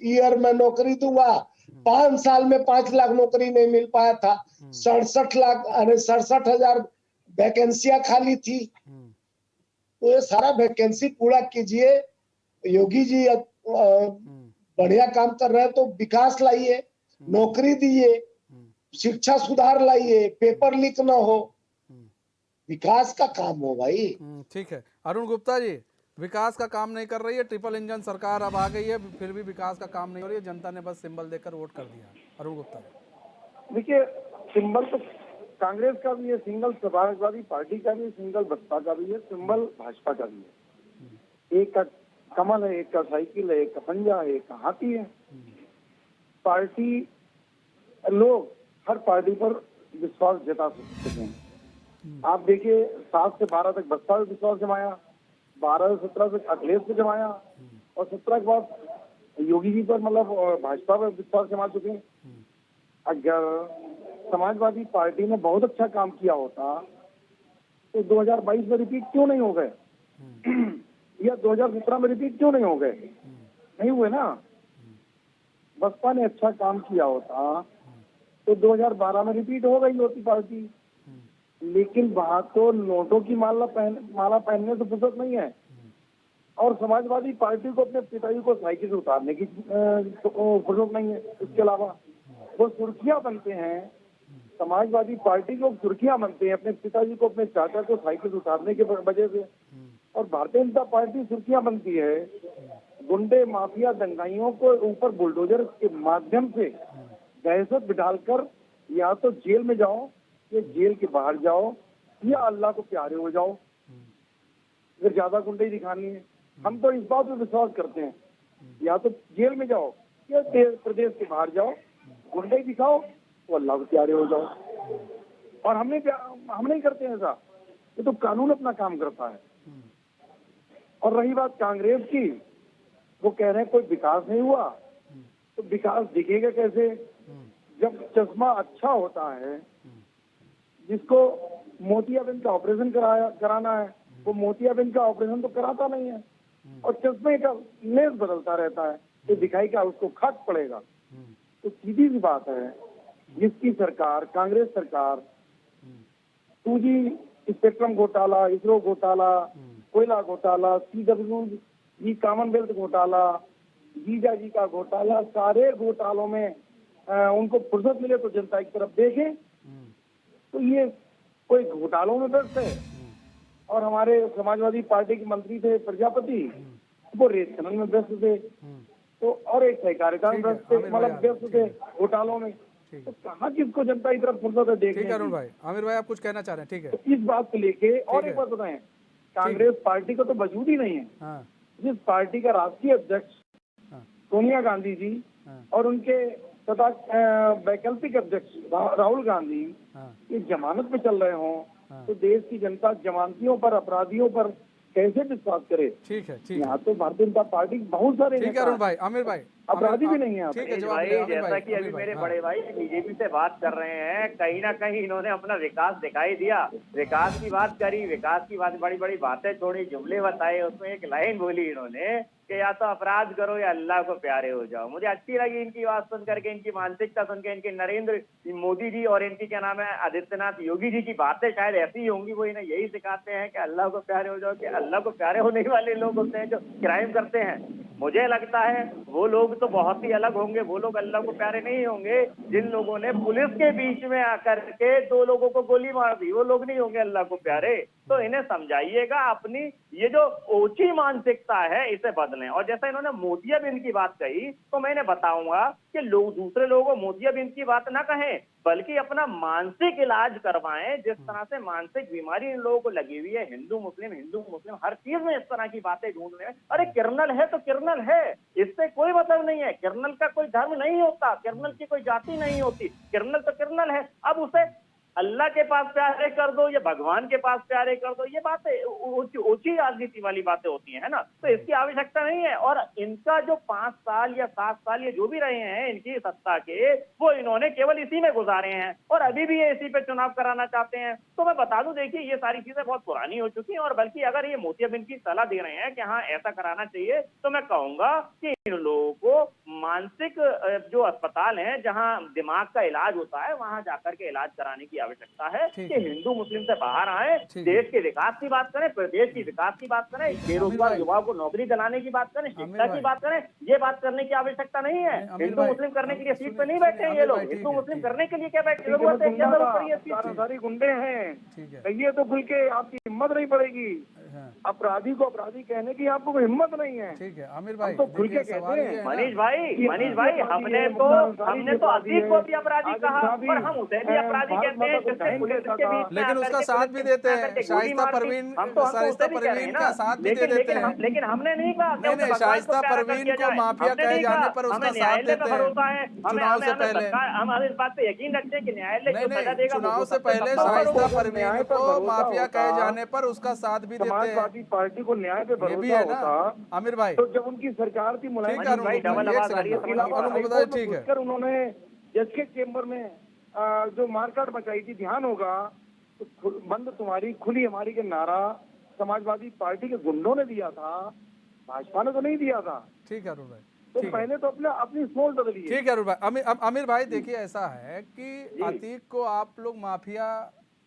ईयर में नौकरी दूंगा, 5 साल में 5 लाख नौकरी नहीं मिल पाया था। 67,000 वैकेंसियां खाली थी। तो ये सारा वैकेंसी पूरा कीजिए। योगी जी बढ़िया काम कर रहे हैं तो विकास लाइए, नौकरी दिए, शिक्षा सुधार लाइए, पेपर लीक ना हो, विकास का काम हो भाई। ठीक है। अरुण गुप्ता जी, विकास का काम नहीं कर रही है, ट्रिपल इंजन सरकार अब आ गई है, फिर भी विकास का काम नहीं हो रही है, जनता ने बस सिंबल देकर वोट कर दिया। अरुण गुप्ता जी, देखिए, सिंबल तो कांग्रेस का भी है, सिंगल समाजवादी पार्टी का भी, सिंगल बसपा का भी है, सिंबल भाजपा का भी है। एक का कमल है, एक का साइकिल है, एक का पंजा है, एक का हाथी है। पार्टी लोग हर पार्टी पर विश्वास जता सकते हैं। आप देखिए 7 से 12 तक बसपा पे विश्वास जमाया, 12 से 17 तक अखिलेश पे जमाया और 17 के बाद योगी जी पर मतलब भाजपा पर विश्वास जमा चुके हैं। अगर समाजवादी पार्टी ने बहुत अच्छा काम किया होता तो 2022 में रिपीट क्यों नहीं हो गए या 2017 में रिपीट क्यों नहीं हो गए? नहीं हुए ना। बसपा ने अच्छा काम किया होता तो 2012 में रिपीट हो गई होती पार्टी, लेकिन वहां तो नोटों की माला पहनने से फुर्सत नहीं है और समाजवादी पार्टी को अपने पिताजी को साइकिल से उतारने की फुर्सत नहीं है। इसके अलावा वो सुर्खियां बनते हैं समाजवादी पार्टी को सुर्खियां बनते हैं अपने पिताजी को, अपने चाचा को साइकिल उतारने के वजह से, और भारतीय जनता पार्टी सुर्खियां बनती है गुंडे माफिया दंगाइयों को ऊपर बुलडोजर के माध्यम से दहशत बिठाकर या तो जेल में जाओ या जेल के बाहर जाओ या अल्लाह को प्यारे हो जाओ। अगर ज्यादा गुंडे दिखानी है, हम तो इस बात में विश्वास करते हैं, या तो जेल में जाओ या प्रदेश के बाहर जाओ, गुंडे दिखाओ तो अल्लाह को प्यारे हो जाओ। और हम नहीं करते हैं ऐसा, ये तो कानून अपना काम करता है। और रही बात कांग्रेस की, वो कह रहे हैं कोई विकास नहीं हुआ, तो विकास दिखेगा कैसे जब चश्मा अच्छा होता है, जिसको मोतियाबिंद का ऑपरेशन कराना है वो मोतियाबिंद का ऑपरेशन तो कराता नहीं है, और चश्मे का लेंस बदलता रहता है, तो दिखाई क्या उसको खाक पड़ेगा। तो सीधी सी बात है, जिसकी सरकार कांग्रेस सरकार 2G स्पेक्ट्रम घोटाला, इसरो घोटाला, कोयला घोटाला, CWG कॉमनवेल्थ घोटाला, जीजाजी का घोटाला, सारे घोटालों में उनको फुर्सत मिले तो जनता की तरफ देखे, तो ये कोई घोटालों में व्यस्त है। और हमारे समाजवादी पार्टी के मंत्री थे प्रजापति, वो रेत खनन में व्यस्त थे, तो और एक सहकारिता में व्यस्त थे, मतलब व्यस्त थे घोटालों में। तो कहाँ किसको जनता की तरफ फुर्सत है देखने ठीक है की? अरुण भाई, आमिर भाई आप कुछ कहना चाह रहे हैं? ठीक है, तो इस बात को लेके और एक बात बताएं, कांग्रेस पार्टी को तो वजूद ही नहीं है। हाँ, जिस पार्टी का राष्ट्रीय अध्यक्ष हाँ, सोनिया गांधी जी हाँ, और उनके तथा वैकल्पिक अध्यक्ष राहुल गांधी हाँ, ये जमानत पे चल रहे हों, हाँ। तो देश की जनता जमानतियों पर, अपराधियों पर कैसे विश्वास करे? ठीक है, ठीक है, यहाँ तो भारतीय जनता पार्टी के बहुत सारे ठीक है नेता अरुण भाई, आमिर भाई अपराधी भी नहीं है यहाँ पे। ठीक है, जवाब भाई दिया, आमिर जैसा भाई, कि अभी आमिर भाई, मेरे हाँ। बड़े भाई बीजेपी से बात कर रहे हैं, कहीं ना कहीं इन्होंने अपना विकास दिखाई दिया, विकास की बात करी, विकास की बात बड़ी बड़ी बातें छोड़ी, जुमले बताए, उसमें एक लाइन बोली इन्होंने कि या तो अपराध करो या अल्लाह को प्यारे हो जाओ। मुझे अच्छी लगी इनकी बात सुन करके, इनकी मानसिकता सुन के, इनके नरेंद्र मोदी जी और इनकी क्या नाम है आदित्यनाथ योगी जी की बातें शायद ऐसी ही होंगी, वो इन्हें यही सिखाते हैं कि अल्लाह को प्यारे हो जाओ, कि अल्लाह को प्यारे होने वाले लोग होते हैं जो क्राइम करते हैं। मुझे लगता है वो लोग तो बहुत ही अलग होंगे, वो लोग अल्लाह को प्यारे नहीं होंगे जिन लोगों ने पुलिस के बीच में आकर के 2 लोगों को गोली मार दी, वो लोग नहीं होंगे अल्लाह को प्यारे। तो इन्हें समझाइएगा, अपनी ये जो ओछी मानसिकता है इसे बदलें। और जैसा इन्होंने मोतियाबिंद की बात कही, तो मैं इन्हें बताऊंगा कि लोग दूसरे लोगों को मोतियाबिंद की बात ना कहें, बल्कि अपना मानसिक इलाज करवाएं। जिस तरह से मानसिक बीमारी इन लोगों को लगी हुई है, हिंदू मुस्लिम हर चीज में इस तरह की बातें ढूंढ रहे हैं। अरे किर्नल है तो किर्नल है, इससे कोई मतलब नहीं है। किर्नल का कोई धर्म नहीं होता, किर्नल की कोई जाति नहीं होती, किर्नल तो किर्नल है। अब उसे अल्लाह के पास प्यारे कर दो या भगवान के पास प्यारे कर दो, ये बातें ऊंची राजनीति वाली बातें होती हैं, है ना। तो इसकी आवश्यकता नहीं है। और इनका जो 5 साल या 7 साल ये जो भी रहे हैं इनकी सत्ता के, वो इन्होंने केवल इसी में गुजारे हैं, और अभी भी ये इसी पे चुनाव कराना चाहते हैं। तो मैं बता दूं, देखिए ये सारी चीजें बहुत पुरानी हो चुकी हैं, और बल्कि अगर ये मोतियाबिंद की सलाह दे रहे हैं कि हाँ ऐसा कराना चाहिए, तो मैं कहूंगा कि इन लोगों को मानसिक जो अस्पताल हैं जहां दिमाग का इलाज होता है, वहां जाकर के इलाज कराने की आवश्यकता है कि हिंदू मुस्लिम से बाहर आए, देश के विकास की बात करें, प्रदेश की विकास की बात करें, बेरोजगार युवाओं को नौकरी दिलाने की बात करें, शिक्षा की बात करें। ये बात करने की आवश्यकता नहीं है। हिंदू मुस्लिम करने के लिए सीट पे नहीं बैठे हैं ये लोग। हिंदू मुस्लिम करने के लिए क्या बैठे, जरूरत है क्या जरूरत पड़ी है इस चीज की? सारे गुंडे हैं, कहिए तो खुल के, आपकी हिम्मत नहीं पड़ेगी। अपराधी को अपराधी कहने की आपको कोई हिम्मत नहीं है। ठीक है आमिर भाई, तो खुल के देखिए, सवाल कहते ये हैं। है ना- मनीष भाई हमने तो अतीक को भी अपराधी कहा, और हम उसे भी अपराधी कहते हैं जिससे पुलिस के बीच में लेकिन आकर उसका के साथ पुलिस भी के देते आकर हैं, के गोली शाइस्ता मार दी। परवीन, हम तो शाइस्ता उसे भी कह रहे हैं परवीन ना, का साथ भी दे देते हैं। लेकिन हमने नहीं कहा कि नहीं, उसे भगवान शाइस्ता को प्यारा कर परवीन दिया को जाए। माफिया हमने कहे नहीं जाने कहा, पर उसका हमें साथ न्यायालय देते पे हैं। भरोसा है, चुनाव से पहले हम इस बात पे यकीन रखते हैं कि न्यायालय जो नहीं सजा देगा वो चुनाव से सबसे पहले सख्त होगा। शाइस्ता अगर परवीन न्याय पर को भरोसा माफिया कहे होता, जाने पर उसका साथ भी देते हैं। समाजवादी पार्टी को न्याय पे ये भी भरोसा है ना होता, आमिर भाई। तो जब उनकी सरकार थी मुलायम ठीक है भाई, डबल एक आवाज आ रही है, सेकंड, अरुण को बताइए, ठीक है। घुसकर उन्होंने जज के चेम्बर में जो मारकाट मचाई थी, ध्यान होगा, तो बंद तुम्हारी खुली हमारी के नारा समाजवादी पार्टी के गुंडों ने दिया था, भाजपा ने तो नहीं दिया था। ठीक है अरुण भाई, तो ठीक है। पहले तो अपनी सोच बदलिए। ठीक है अरुण भाई। आमिर भाई देखिए, ऐसा है कि अतीक को आप लोग माफिया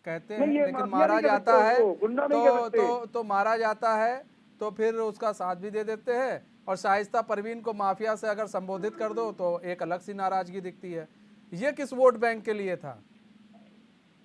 कहते हैं, नहीं, ये लेकिन माफिया मारा नहीं कह जाता सकते है उसको, गुंडा नहीं कह सकते। तो मारा जाता है तो फिर उसका साथ भी दे देते हैं। और शाइस्ता परवीन को माफिया से अगर संबोधित कर दो तो एक अलग सी नाराजगी दिखती है। ये किस वोट बैंक के लिए था?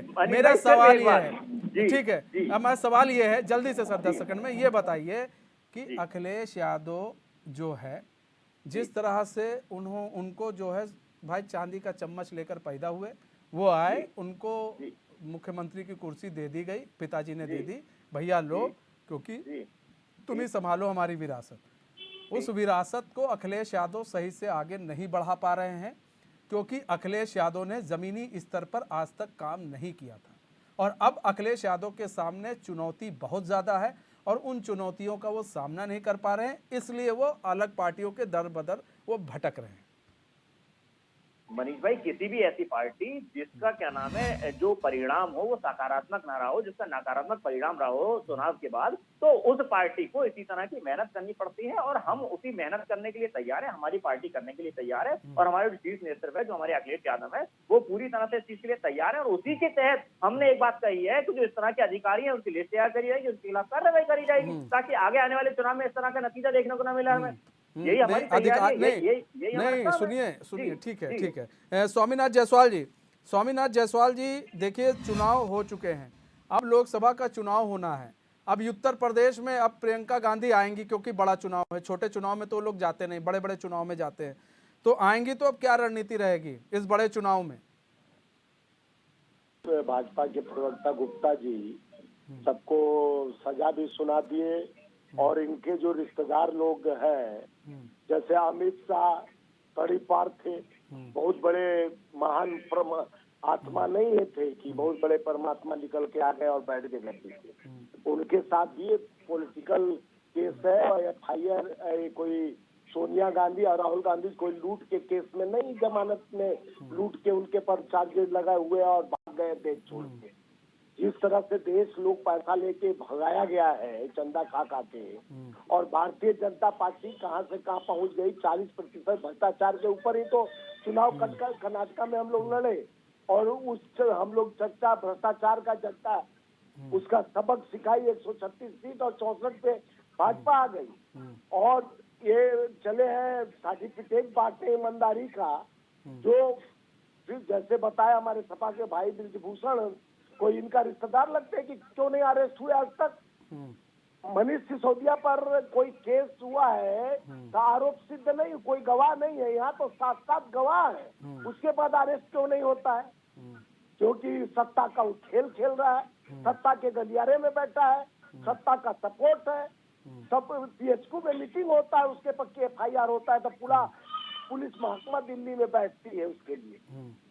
मनीष मेरा भाई, सिर्फ सवाल एक ये बात। है, जी, ठीक है, जी। अब मैं सवाल ये है जल्दी से सर 10 सेकंड में ये बताइए कि जी। अखिलेश यादव जो है जिस तरह से उनको जो है भाई चांदी का चम्मच लेकर पैदा हुए, वो आए, उनको जी। मुख्यमंत्री की कुर्सी दे दी गई, पिताजी ने जी। दे दी, भैया लो, जी। क्योंकि जी। तुम ही संभालो हमारी विरासत। उस विरासत को अखिलेश यादव सही से आगे नहीं बढ़ा पा रहे हैं, क्योंकि अखिलेश यादव ने ज़मीनी स्तर पर आज तक काम नहीं किया था, और अब अखिलेश यादव के सामने चुनौती बहुत ज़्यादा है और उन चुनौतियों का वो सामना नहीं कर पा रहे हैं, इसलिए वो अलग पार्टियों के दर बदर वो भटक रहे हैं। मनीष भाई, किसी भी ऐसी पार्टी जिसका क्या नाम है, जो परिणाम हो वो सकारात्मक ना रहा हो, जिसका नकारात्मक परिणाम रहा हो चुनाव के बाद, तो उस पार्टी को इसी तरह की मेहनत करनी पड़ती है, और हम उसी मेहनत करने के लिए तैयार है, हमारी पार्टी करने के लिए तैयार है, और हमारे जो शीर्ष नेतृत्व है, जो हमारे अखिलेश यादव है, वो पूरी तरह से इस चीज के लिए तैयार है। और उसी के तहत हमने एक बात कही है कि जो इस तरह के अधिकारी है उनकी लिस्ट तैयार करी जाएगी, उनके खिलाफ कार्रवाई करी जाएगी, ताकि आगे आने वाले चुनाव में इस तरह का नतीजा देखने को न मिले हमें। यही हमारी तैयारी है, यही हमारा नहीं, काम है। सुनिए, ठीक है, जी। ठीक है। स्वामीनाथ जायसवाल जी, देखिए चुनाव हो चुके हैं, अब लोकसभा का चुनाव होना है। अब उत्तर प्रदेश में अब प्रियंका गांधी आएंगी, क्योंकि बड़ा चुनाव है, छोटे चुनाव में तो लोग जाते नहीं, बड़े बड़े चुनाव में जाते हैं, तो आएंगी। तो अब क्या रणनीति रहेगी इस बड़े चुनाव में? तो भाजपा के प्रवक्ता गुप्ता जी सबको सजा भी सुना दिए, और इनके जो रिश्तेदार लोग हैं, जैसे अमित शाह कड़ी पार थे, बहुत बड़े महान आत्मा नहीं है थे कि बहुत बड़े परमात्मा निकल के आ गए और बैठ गए गद्दी पे। उनके साथ भी पॉलिटिकल केस है, और FIR कोई सोनिया गांधी और राहुल गांधी कोई लूट के केस में नहीं, जमानत में लूट के उनके पर चार्जेस लगाए हुए और भाग गए देश छोड़ के। जिस तरह से देश लोग पैसा लेके भगाया गया है चंदा खा के, और भारतीय जनता पार्टी कहां से कहां पहुंच गई, 40% भ्रष्टाचार के ऊपर ही तो चुनाव कर्नाटका में हम लोग लड़े, और उस हम लोग चर्चा भ्रष्टाचार का जनता उसका सबक सिखाई, 136 सीट और 64 पे भाजपा आ गई। और ये चले हैं सर्टिफिकेट बांटे ईमानदारी का, जो फिर जैसे बताया हमारे सपा के भाई ब्रिजभूषण, कोई इनका रिश्तेदार लगते हैं कि क्यों नहीं अरेस्ट हुए आज तक। मनीष सिसोदिया पर कोई केस हुआ है तो आरोप सिद्ध नहीं, कोई गवाह नहीं है, यहाँ तो 7 गवाह है, उसके बाद अरेस्ट क्यों नहीं होता है? क्योंकि सत्ता का वो खेल खेल रहा है, सत्ता के गलियारे में बैठा है, सत्ता का सपोर्ट है, सब PHQ में मीटिंग होता है, उसके पक्के FIR होता है, तो पूरा पुलिस महकमा दिल्ली में बैठती है उसके लिए।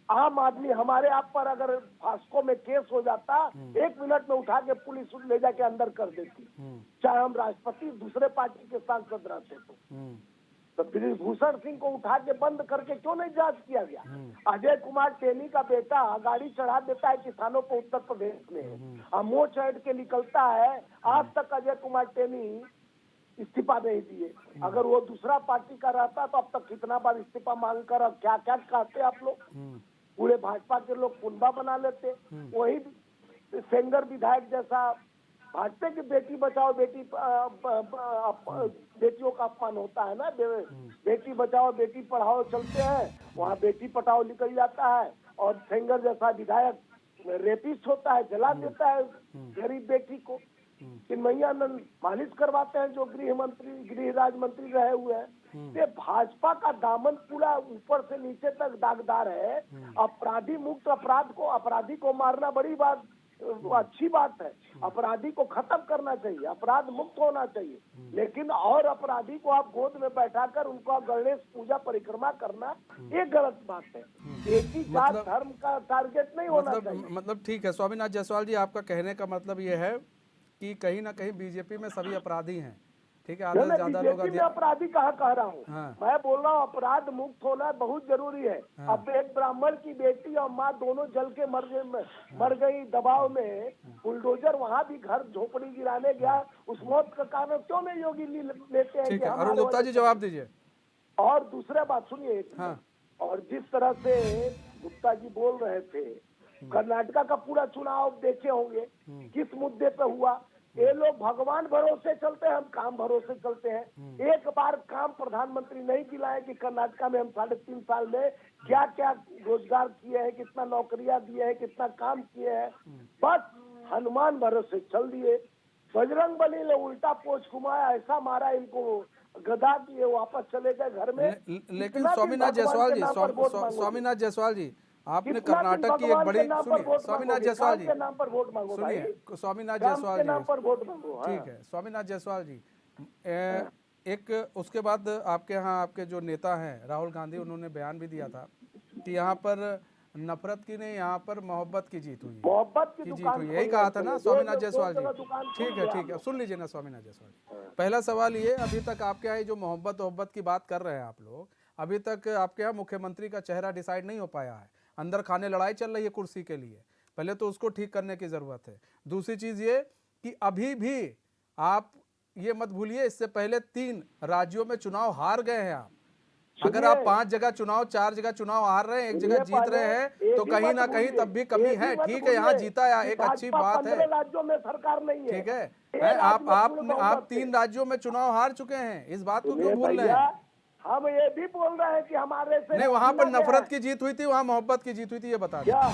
आम आदमी हमारे आप पर अगर फास्को में केस हो जाता, 1 मिनट में उठा के पुलिस ले जाके अंदर कर देती, चाहे हम राष्ट्रपति दूसरे पार्टी के सांसद रहते तो ब्रिजभूषण सिंह को उठा के बंद करके क्यों नहीं जांच किया गया? अजय कुमार टेनी का बेटा गाड़ी चढ़ा देता है किसानों को उत्तर प्रदेश में, मुंह चढ़ के निकलता है, आज तक अजय कुमार टेनी इस्तीफा नहीं दिए। अगर वो दूसरा पार्टी का रहता तो अब तक कितना बार इस्तीफा मांग कर, अब क्या क्या कहते आप लोग, पूरे भाजपा के लोग कुंबा बना लेते। वही सेंगर विधायक जैसा भाजपा की बेटी बचाओ बेटियों का अपमान होता है ना, बेटी बचाओ बेटी पढ़ाओ चलते हैं, वहाँ बेटी पढ़ाओ निकल जाता है, और सेंगर जैसा विधायक रेपिस्ट होता है, जला देता है गरीब बेटी को। चिन्मयानंद मालिश करवाते हैं जो गृह राज्य मंत्री रहे हुए हैं। ये भाजपा का दामन पूरा ऊपर से नीचे तक दागदार है। अपराधी मुक्त अपराधी को मारना बड़ी बात अच्छी बात है, अपराधी को खत्म करना चाहिए, अपराध मुक्त होना चाहिए, लेकिन और अपराधी को आप गोद में बैठाकर उनको गणेश पूजा परिक्रमा करना ये गलत बात है। एक ही जात धर्म का टारगेट नहीं होना चाहिए। मतलब ठीक है स्वामीनाथ जायसवाल जी, आपका कहने का मतलब ये है कि कहीं ना कहीं बीजेपी में सभी अपराधी हैं, ठीक है, आधे से ज्यादा लोग अपराधी कहाँ कह रहा हूँ। मैं बोल रहा हूँ अपराध मुक्त होना बहुत जरूरी है। अब एक ब्राह्मण की बेटी और माँ दोनों जल के मर गई दबाव में, बुलडोजर वहाँ भी घर झोपड़ी गिराने गया, उस मौत का कारण क्यों नहीं योगी लेते हैं? अरुण गुप्ता जी जवाब दीजिए। और दूसरा बात सुनिए, और जिस तरह से गुप्ता जी बोल रहे थे, कर्नाटका का पूरा चुनाव देखे होंगे किस मुद्दे पे हुआ। ये लोग भगवान भरोसे चलते हैं, हम काम भरोसे चलते हैं। एक बार काम प्रधानमंत्री नहीं दिलाए कि कर्नाटका में हम 3.5 साल में क्या क्या रोजगार किए हैं, कितना नौकरियां दिए हैं, कितना काम किए हैं, बस हनुमान भरोसे चल दिए। बजरंग बली ने उल्टा पोछ घुमाया, ऐसा मारा इनको गदा दिए, वापस चले गए घर में। लेकिन स्वामीनाथ जायसवाल जी आपने कर्नाटक की एक बड़ी स्वामीनाथ जायसवाल जी सुनिए, स्वामीनाथ जायसवाल जी ठीक है, स्वामीनाथ जायसवाल जी एक उसके बाद आपके यहाँ आपके जो नेता हैं राहुल गांधी, उन्होंने बयान भी दिया था कि यहाँ पर नफरत की नहीं, यहाँ पर मोहब्बत की जीत हुई है। मोहब्बत की की जीत दुकान हुई है, यही खोलने कहा था के ना लिए। स्वामीनाथ दो जायसवाल जगह जी। दुकान खोल ठीक है, दिया ठीक है, आप सुन लीजिए ना स्वामीनाथ जायसवाल जी। पहला सवाल ये, अभी तक आपके यहाँ ये जो मोहब्बत की बात कर रहे हैं आप लोग, अभी तक आपके यहाँ मुख्यमंत्री का चेहरा डिसाइड नहीं हो पाया है। अंदर खाने लड़ाई चल रही है कुर्सी के लिए, पहले तो उसको ठीक करने की जरूरत है। दूसरी चीज ये कि अभी भी आप ये मत भूलिए, इससे पहले 3 राज्यों में चुनाव हार गए हैं आप। अगर आप 5 जगह चुनाव, 4 जगह चुनाव हार रहे हैं, एक जगह जीत रहे हैं, तो कहीं ना कहीं तब भी कमी है। ठीक है, यहाँ जीता है, एक अच्छी बात है, 15 राज्यों में सरकार नहीं है। ठीक है। आप आप 3 राज्यों में चुनाव हार चुके हैं, इस बात को क्यों भूल रहे हैं? हम ये भी बोल रहे हैं कि हमारे से नहीं, वहां पर जीना नफरत गया की जीत हुई थी, वहां मोहब्बत की जीत हुई थी, ये बता दें। क्या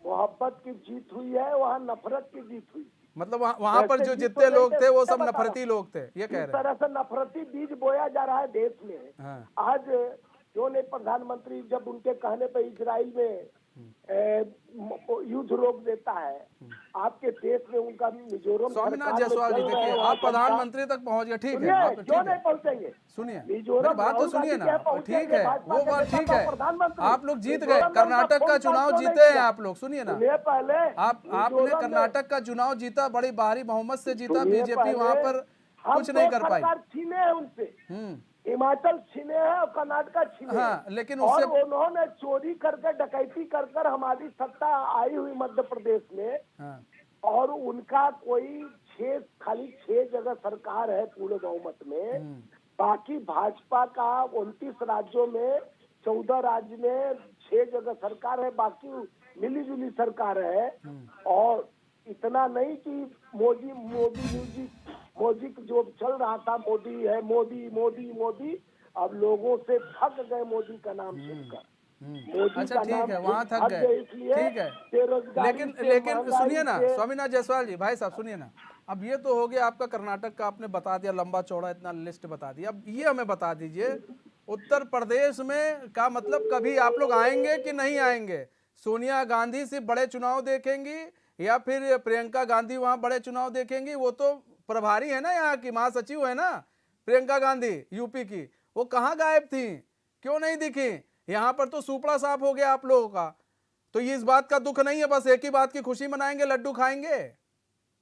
मोहब्बत की जीत हुई है, वहाँ नफरत की जीत हुई। मतलब वहां पर जो जितने लोग थे वो सब नफरती लोग थे, ये कह इस रहे हैं। तरह से नफरती बीज बोया जा रहा है देश में। हाँ। आज क्यों नहीं प्रधानमंत्री जब उनके कहने पे इजराइल में युद्ध रोक देता है, आपके देश में उनका मिजोरम स्वामीनाथ जायसवाल जी, देखिए आप प्रधानमंत्री तक पहुंच गए, ठीक है, आप क्यों ठीक नहीं है, पहुंचेंगे? सुनिए मिजोरम मेरी बात तो राहुल सुनिए गांधी ना, क्या पहुंचेंगे? ठीक है, भाजपा वो के बात नेता ठीक का है, प्रधानमंत्री। आप लोग जीत गए, मिजोरम में कर्नाटक उनका का फोन चुनाव कॉल क्यों जीते नहीं हैं किया? आप लोग, सुनिए ना, सुनिए पहले, आपने मिजोरम में- कर्नाटक का चुनाव जीता, बड़ी भारी बहुमत से जीता, सुनिए बीजेपी पहले, वहां पर हम कुछ नहीं तो कर पाई। सरकार छीने हैं उनसे, हिमाचल छीने हैं और कर्नाटक छीने हाँ, हैं। लेकिन और उससे उन्होंने चोरी करके डकैती कर हमारी सत्ता आई हुई मध्य प्रदेश में, हाँ, और उनका कोई खाली 6 जगह सरकार है पूरे बहुमत में। बाकी भाजपा का 29 राज्यों में 14 राज्य में 6 जगह सरकार है, बाकी मिली जुली सरकार है। और इतना नहीं कि मोदी जो चल रहा था, मोदी है, मोदी, अब लोगों से थक गए मोदी का नाम सुनकर। मोदी अच्छा का ठीक नाम है, वहां थक गए, इसलिए ठीक है, बेरोजगारी लेकिन महंगाई सुनिए ना से- स्वामीनाथ जायसवाल जी, भाई साहब सुनिए ना, अब ये तो हो गया आपका कर्नाटक का, आपने बता दिया, लंबा चौड़ा इतना लिस्ट बता दिया। अब ये हमें बता दीजिए, उत्तर प्रदेश में का मतलब कभी आप लोग आएंगे कि नहीं आएंगे? सोनिया गांधी सिर्फ बड़े चुनाव देखेंगी या फिर प्रियंका गांधी वहां बड़े चुनाव देखेंगी? वो तो प्रभारी है ना, यहाँ की महासचिव है ना प्रियंका गांधी यूपी की, वो कहाँ गायब थी, क्यों नहीं दिखी? यहाँ पर तो सुपड़ा साफ हो गया आप लोगों का। तो ये इस बात का दुख नहीं है, बस एक ही बात की खुशी मनाएंगे, लड्डू खाएंगे।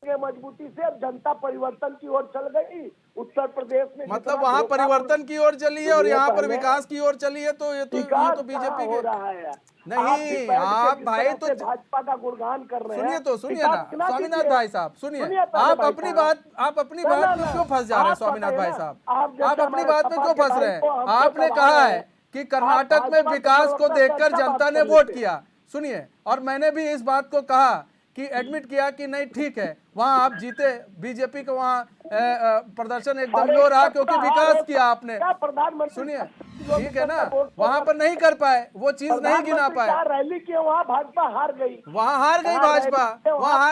मजबूती से अब जनता परिवर्तन की ओर चल गई उत्तर प्रदेश में। मतलब वहां परिवर्तन की ओर चली है और यहाँ पर विकास की ओर चली है, तो ये तो बीजेपी हो के रहा है। नहीं, आप भाई तो भाजपा का गुणगान कर रहे हैं। सुनिए तो, सुनिए ना स्वामीनाथ भाई साहब, सुनिए, आप अपनी बात में क्यों फंस जा रहे हैं स्वामीनाथ भाई साहब? आप अपनी बात में क्यों फंस रहे हैं? आपने कहा है कि कर्नाटक में विकास को देखकर जनता ने वोट किया, सुनिए, और मैंने भी इस बात को कहा कि एडमिट किया कि नहीं ठीक है, वहां आप जीते, बीजेपी का वहां प्रदर्शन एकदम लो रहा क्योंकि विकास किया आपने। सुनिए, ठीक है ना, वहां पर नहीं कर पाए, वो चीज नहीं गिना पाए, रैली की वहाँ भाजपा हार गई, वहां हार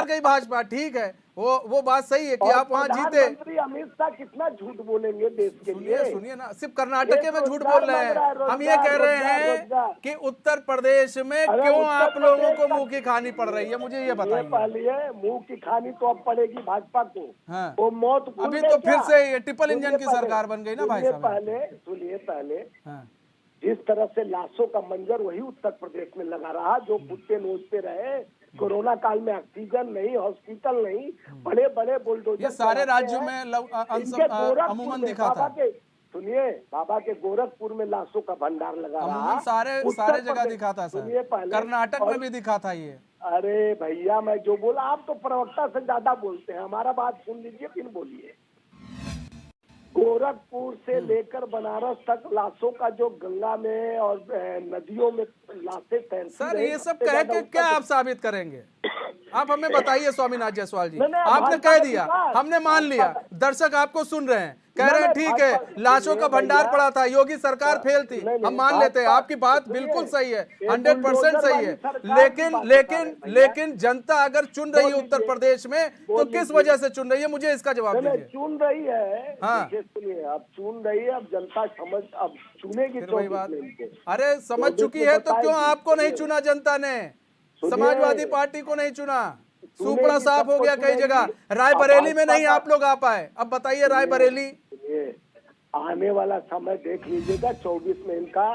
गई भाजपा, ठीक है, वो बात सही है कि आप वहां जीते। प्रधानमंत्री अमित शाह कितना झूठ बोलेंगे देश के लिए? सुनिए ना, सिर्फ कर्नाटक में झूठ बोल रहे हैं, हम ये कह रहे हैं कि उत्तर प्रदेश में क्यों आप लोगों को मुंह की खानी पड़ रही है, मुझे ये बताइए। पहले मुंह की खानी तो अब पड़ेगी भाजपा को। हाँ। वो मौत अभी तो फिर से ये ट्रिपल इंजन की सरकार बन गई ना भाई साहब। पहले जिस तरह से लाशों का मंजर वही उत्तर प्रदेश में लगा रहा, जो कुत्ते नोचते रहे। कोरोना काल में ऑक्सीजन नहीं, हॉस्पिटल नहीं, बड़े बड़े बुलडोजर ये सारे राज्यों में अमूमन दिखा था। सुनिए, बाबा के गोरखपुर में लाशों का भंडार लगा रहा, सारे जगह दिखा था सर, कर्नाटक में भी दिखा था ये। अरे भैया, मैं जो बोला, आप तो प्रवक्ता से ज्यादा बोलते हैं, हमारा बात सुन लीजिए फिर बोलिए। गोरखपुर से लेकर बनारस तक लाशों का जो गंगा में और नदियों में लाशें तैरती सर, ये सब कह के क्या आप साबित करेंगे? आप हमें बताइए स्वामीनाथ जायसवाल जी, आपने कह दिया, हमने मान लिया, दर्शक आपको सुन रहे हैं, कह रहे हैं ठीक है, लाशों का भंडार पड़ा था, योगी सरकार फेल थी, हम मान लेते हैं, आपकी बात बिल्कुल सही है, 100% सही है। लेकिन जनता अगर चुन रही है उत्तर प्रदेश में, तो किस वजह से चुन रही है, मुझे इसका जवाब दीजिए। चुन रही है, हाँ, सुनिए, अब चुन रही है, अब जनता अब चुनेगी। वही बात, अरे समझ चुकी है तो क्यों आपको नहीं चुना जनता ने? समाजवादी पार्टी को नहीं चुना, सुपड़ा सुनेगी, साफ हो सबको गया कई सुनेगी। जगह, और रायबरेली में भाजपा नहीं का- आप लोग आ पाए, अब बताइए रायबरेली। ये आने वाला समय देख लीजिएगा, 24 में इनका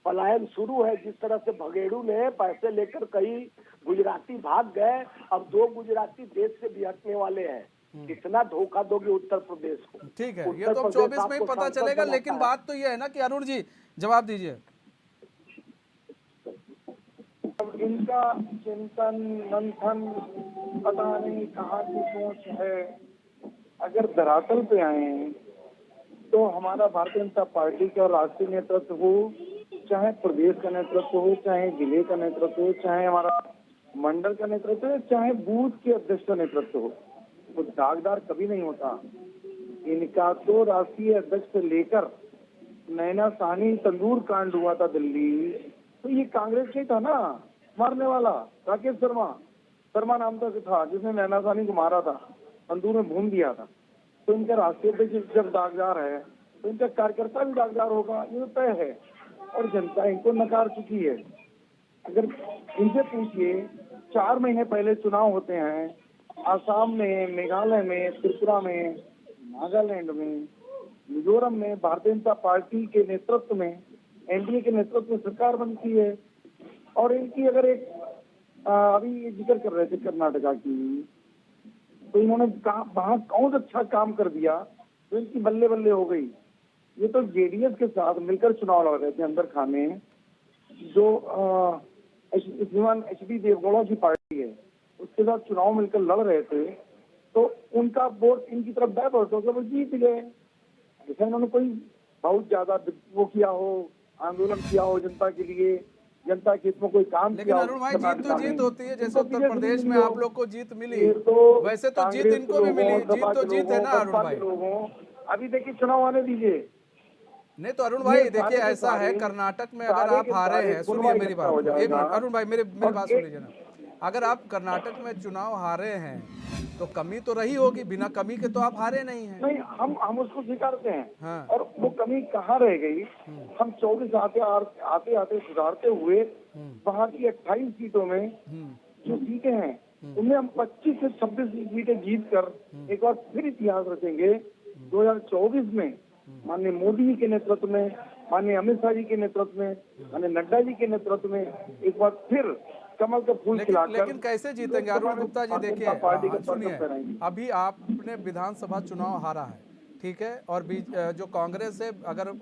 पलायन शुरू है। जिस तरह से भगेड़ू ने पैसे लेकर कई गुजराती भाग गए, अब 2 गुजराती देश से भी हटने वाले हैं। कितना धोखा दोगे उत्तर प्रदेश को? ठीक है, ये उत्तर तो प्रदेश 24 में ही आपको पता सांसद चलेगा, बनाता लेकिन है। बात तो ये है ना कि अरुण जी जवाब दीजिए। अब इनका चिंतन मंथन पता नहीं कहाँ की सोच है। अगर धरातल पे आए तो हमारा भारतीय जनता पार्टी का राष्ट्रीय नेतृत्व हो, चाहे प्रदेश का नेतृत्व हो, चाहे जिले का नेतृत्व हो, चाहे हमारा मंडल का नेतृत्व हो, चाहे बूथ के अध्यक्ष का नेतृत्व हो, वो दागदार कभी नहीं होता। इनका तो राष्ट्रीय अध्यक्ष से लेकर नैना साहनी तंदूर कांड हुआ था दिल्ली, तो ये कांग्रेस से था ना मारने वाला, राकेश शर्मा नाम था जिसने नैना साहनी को मारा था, तंदूर में भून दिया था। तो इनका राष्ट्रीय अध्यक्ष जब दागदार है तो इनका कार्यकर्ता भी दागदार होगा, ये तो तय है। और जनता इनको नकार चुकी है। अगर इनसे पूछिए, 4 महीने पहले चुनाव होते हैं आसाम में, मेघालय में, त्रिपुरा में, नागालैंड में, मिजोरम में, भारतीय जनता पार्टी के नेतृत्व में, एनडीए के नेतृत्व में सरकार बनती है। और इनकी अगर एक अभी ये जिक्र कर रहे थे कर्नाटका की, तो इन्होंने वहां कौन अच्छा काम कर दिया तो इनकी बल्ले बल्ले हो गई। ये तो जेडीएस के साथ मिलकर चुनाव लड़ रहे थे अंदर खाने, जो श्रीमान एचडी देवगौड़ा की पार्टी है उसके साथ चुनाव मिलकर लड़ रहे थे, तो उनका वोट इनकी तरफ डाइवर्ट हो गया, वो जीत गए। जैसे इन्होंने कोई बहुत ज्यादा वो किया हो, आंदोलन किया हो जनता के लिए, जनता के हित में कोई काम लेकिन किया हो, अरुण भाई जीत तो कर्नाटका में, जीत होती है, जैसे इनको उत्तर बीजेपी प्रदेश में मिली आप हो। लोग को जीत मिली, ये तो वैसे तो जीत कांग्रेस इनको भी के मिली, लोगों, जीत सपा तो के जीत है लोगों, ना अरुण बसपा भाई। के लोगों। अभी देखिए चुनाव आने दीजिए। नहीं तो अरुण भाई ये देखिए सारे के ऐसा है, सारे- कर्नाटक में अगर सारे आप के हारे सारे हैं, सुनिए गुनवा मेरी इकट्ठा बात हो को, एक जाएगा। मिनट अरुण भाई मेरी और बात सुन एक- लीजिए ना। अगर आप कर्नाटक में चुनाव हारे हैं तो कमी तो रही होगी, बिना कमी के तो आप हारे नहीं हैं। नहीं, हम उसको स्वीकारते हैं। हाँ। और वो कमी कहाँ रह गई? हम 24 आते आते सुधारते हुए वहाँ की 28 सीटों में जो सीटें हैं उनमें हम 25 से 26 सीटें जीत कर एक बार फिर इतिहास रचेंगे। 2024 में माननीय मोदी जी के नेतृत्व में, माननीय अमित शाह जी के नेतृत्व में, माननीय नड्डा जी के नेतृत्व में एक बार फिर कमल का फूल खिलाकर। लेकिन कैसे जीतेंगे अरुण गुप्ता जी? देखिए सुनिए, अभी आपने विधानसभा चुनाव हारा है, ठीक है, और जो कांग्रेस है, अगर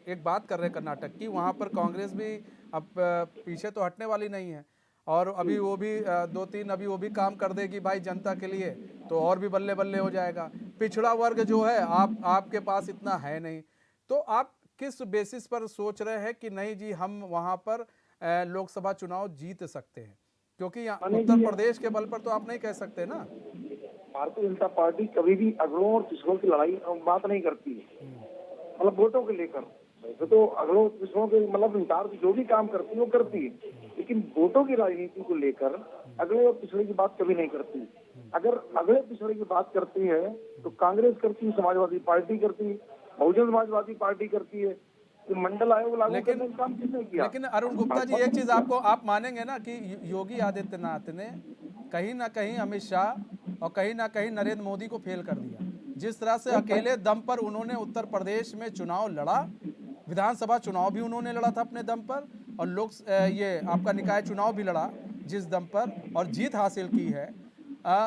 एक बात कर रहे हैं कर्नाटक की, वहां पर कांग्रेस भी अब पीछे तो हटने वाली नहीं है, और अभी वो भी 2-3 अभी वो भी काम कर देगी भाई जनता के लिए, तो और भी बल्ले बल्ले हो जाएगा। पिछड़ा वर्ग जो है आपके पास इतना है नहीं, तो आप किस बेसिस पर सोच रहे हैं कि नहीं जी हम वहां पर लोकसभा चुनाव जीत सकते हैं? क्योंकि उत्तर प्रदेश के बल पर तो आप नहीं कह सकते ना। भारतीय जनता पार्टी कभी भी अगड़ों और पिछड़ों की लड़ाई बात नहीं करती है, मतलब वोटों को लेकर। वैसे तो अगड़ों पिछड़ों के मतलब इंकार जो भी काम करती है वो करती है, लेकिन वोटों की राजनीति को लेकर अगले और पिछड़े की बात कभी नहीं करती। अगर अगले पिछड़े की बात करती है तो कांग्रेस करती है, समाजवादी पार्टी करती है, बहुजन समाजवादी पार्टी करती है। तो मंडल आयोग लागू करने का काम किसने किया? लेकिन अरुण गुप्ता जी एक चीज आप मानेंगे ना कि योगी आदित्यनाथ ने कहीं ना कहीं अमित शाह और कहीं ना कहीं नरेंद्र मोदी को फेल कर दिया। जिस तरह से अकेले दम पर उन्होंने उत्तर प्रदेश में चुनाव लड़ा, विधानसभा चुनाव भी उन्होंने लड़ा था अपने दम पर, और ये आपका निकाय चुनाव भी लड़ा जिस दम पर और जीत हासिल की है,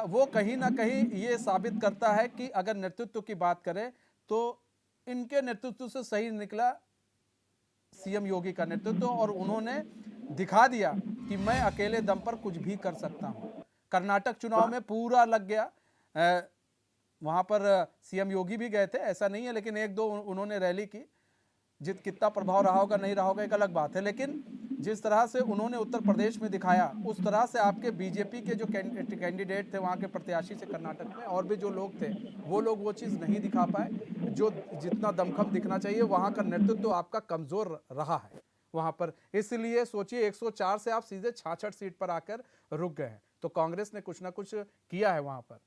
वो कहीं ना कहीं ये साबित करता है कि अगर नेतृत्व की बात करें तो इनके नेतृत्व से सही निकला सीएम योगी का नेतृत्व, और उन्होंने दिखा दिया कि मैं अकेले दम पर कुछ भी कर सकता हूं। कर्नाटक चुनाव में पूरा लग गया, वहां पर सीएम योगी भी गए थे, ऐसा नहीं है, लेकिन 1-2 उन्होंने रैली की। कितना प्रभाव रहा होगा नहीं रहा होगा एक अलग बात है, लेकिन जिस तरह से उन्होंने उत्तर प्रदेश में दिखाया, उस तरह से आपके बीजेपी के जो कैंडिडेट थे वहाँ के प्रत्याशी से कर्नाटक में, और भी जो लोग थे वो लोग वो चीज़ नहीं दिखा पाए जो जितना दमखम दिखना चाहिए। वहाँ का नेतृत्व तो आपका कमज़ोर रहा है वहाँ पर, इसलिए सोचिए 104 से आप सीधे 66 सीट पर आकर रुक गए हैं। तो कांग्रेस ने कुछ ना कुछ किया है वहाँ पर।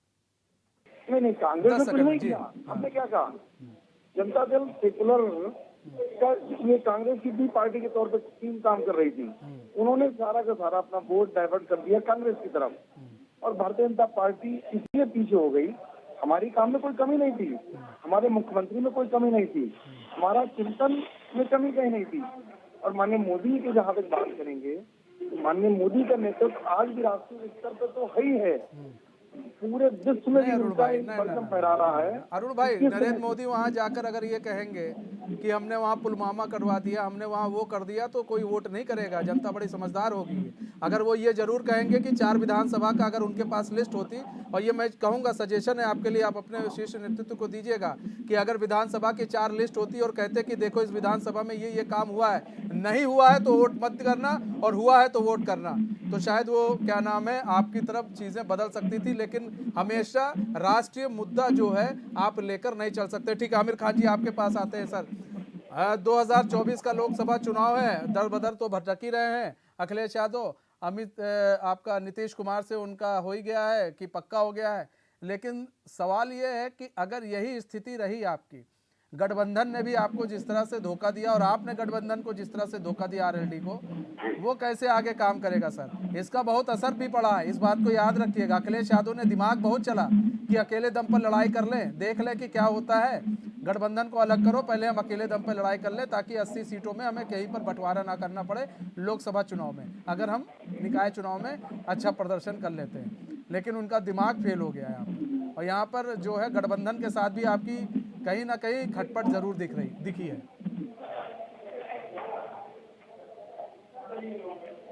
नहीं, कांग्रेस ने कुछ नहीं किया। हमने क्या कहा? जनता दल सेकुलर ये कांग्रेस की भी पार्टी के तौर पर टीम काम कर रही थी, उन्होंने सारा का सारा अपना वोट डाइवर्ट कर दिया कांग्रेस की तरफ। और भारतीय जनता पार्टी इसलिए पीछे हो गई। हमारी काम में कोई कमी नहीं थी, हमारे मुख्यमंत्री में कोई कमी नहीं थी, हमारा चिंतन में कमी कहीं नहीं थी। और माननीय मोदी की जहाँ तक बात करेंगे, माननीय मोदी का नेतृत्व आज भी राष्ट्रीय स्तर पर तो है ही है, पूरे विश्व में भी अरुण उनका भाई, एक नहीं, परचम नहीं, फहरा रहा है। अरुण भाई, किस नरेंद्र तरह- मोदी वहां जाकर अगर ये कहेंगे कि हमने वहां पुलवामा करवा दिया, हमने वहां वो कर दिया, तो कोई वोट नहीं करेगा। जनता बड़ी समझदार होगी। अगर वो ये जरूर कहेंगे कि 4 विधानसभा का अगर उनके पास लिस्ट होती, और ये मैं कहूंगा सजेशन है आपके लिए, आप अपने शीर्ष नेतृत्व को दीजिएगा कि अगर विधानसभा की 4 लिस्ट होती और कहते कि देखो इस विधानसभा में ये काम हुआ है, नहीं हुआ है तो वोट मत करना, और हुआ है तो वोट करना, तो शायद वो क्या नाम है आपकी तरफ चीजें बदल सकती थी। लेकिन हमेशा राष्ट्रीय मुद्दा जो है आप लेकर नहीं चल सकते। ठीक है, आमिर खान जी आपके पास आते हैं सर। 2024 का लोकसभा चुनाव है, दर बदर तो भटक ही रहे हैं। अखिलेश यादव, अमित आपका नीतीश कुमार से उनका हो ही गया है कि पक्का हो गया है। लेकिन सवाल यह है कि अगर यही स्थिति रही आपकी, गठबंधन ने भी आपको जिस तरह से धोखा दिया और आपने गठबंधन को जिस तरह से धोखा दिया आरएलडी को, वो कैसे आगे काम करेगा सर? इसका बहुत असर भी पड़ा है, इस बात को याद रखिएगा। अखिलेश यादव ने दिमाग बहुत चला कि अकेले दम पर लड़ाई कर लें, देख लें कि क्या होता है, गठबंधन को अलग करो, पहले हम अकेले दम पर लड़ाई कर लें ताकि 80 सीटों में हमें कहीं पर बंटवारा ना करना पड़े लोकसभा चुनाव में, अगर हम निकाय चुनाव में अच्छा प्रदर्शन कर लेते हैं। लेकिन उनका दिमाग फेल हो गया है यहाँ पर, और यहाँ पर जो है गठबंधन के साथ भी आपकी कहीं ना कहीं खटपट जरूर दिखी है।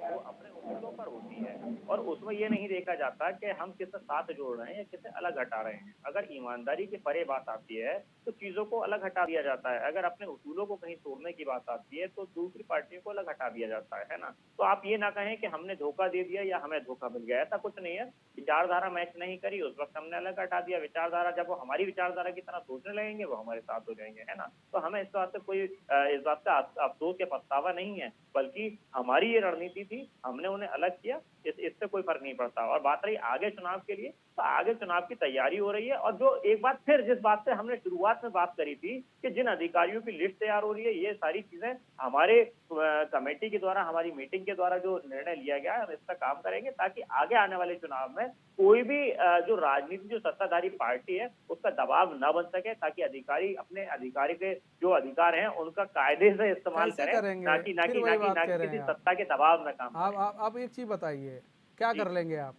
वो अपने उसूलों पर होती है और उसमें ये नहीं देखा जाता कि हम किससे साथ जोड़ रहे हैं या किससे अलग हटा रहे हैं। अगर ईमानदारी के परे बात आती है तो चीजों को अलग हटा दिया जाता है। अगर अपने उसूलों को कहीं तोड़ने की बात आती है तो दूसरी पार्टियों को अलग हटा दिया जाता है ना। तो आप ये ना कहें कि हमने धोखा दे दिया या हमें धोखा मिल गया, ऐसा कुछ नहीं है। विचारधारा मैच नहीं करी उस वक्त हमने अलग हटा दिया। विचारधारा जब वो हमारी विचारधारा की तरह सोचने लगेंगे वो हमारे साथ हो जाएंगे, है ना। तो हमें इस बात से कोई इस बात का अफसोस या पछतावा नहीं है, बल्कि हमारी ये रणनीति थी, हमने उन्हें अलग किया, इससे कोई फर्क नहीं पड़ता। और बात रही आगे चुनाव के लिए, तो आगे चुनाव की तैयारी हो रही है। और जो एक बात फिर जिस बात से हमने शुरुआत में बात करी थी कि जिन अधिकारियों की लिस्ट तैयार हो रही है, ये सारी चीजें हमारे कमेटी के द्वारा, हमारी मीटिंग के द्वारा जो निर्णय लिया गया है, हम इस पर काम करेंगे ताकि आगे आने वाले चुनाव में कोई भी जो राजनीति, जो सत्ताधारी पार्टी है, उसका दबाव न बन सके, ताकि अधिकारी अपने अधिकारी के जो अधिकार हैं उनका कायदे से इस्तेमाल कैसे करें, करेंगे? ना कि फिर वही बात कह रहे किसी हैं आप। सत्ता के दबाव में काम करें। आप एक चीज बताइए, क्या कर लेंगे आप?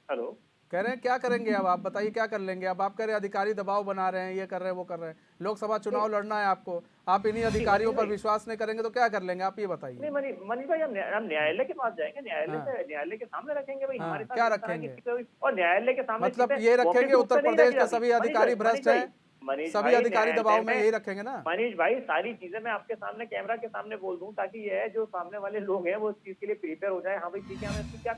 हेलो, कह रहे हैं क्या करेंगे अब? आप बताइए क्या कर लेंगे अब? आप कह रहे हैं अधिकारी दबाव बना रहे हैं, ये कर रहे हैं, वो कर रहे हैं, लोकसभा चुनाव लड़ना है आपको, आप इन्हीं अधिकारियों पर विश्वास नहीं करेंगे तो क्या कर लेंगे आप? ये बताइए। नहीं मनीष भाई, हम न्यायालय के पास जाएंगे, न्यायालय के सामने रखेंगे भाई, हमारे साथ क्या इस तरह की रखेंगे? चीजें हुई और न्यायालय के सामने मतलब चीजें ये मौखिक रखेंगे रूप उत्तर से नहीं प्रदेश रखी के जाती। सभी अधिकारी भ्रष्ट हैं, सभी अधिकारी दबाव में, यही रखेंगे ना? मनीष भाई, सारी चीजें मैं आपके सामने कैमरा के सामने बोल दूं ताकि ये जो सामने वाले लोग हैं वो इस चीज के लिए प्रिपेयर हो जाए। हाँ भाई ठीक है, हमें इसकी क्या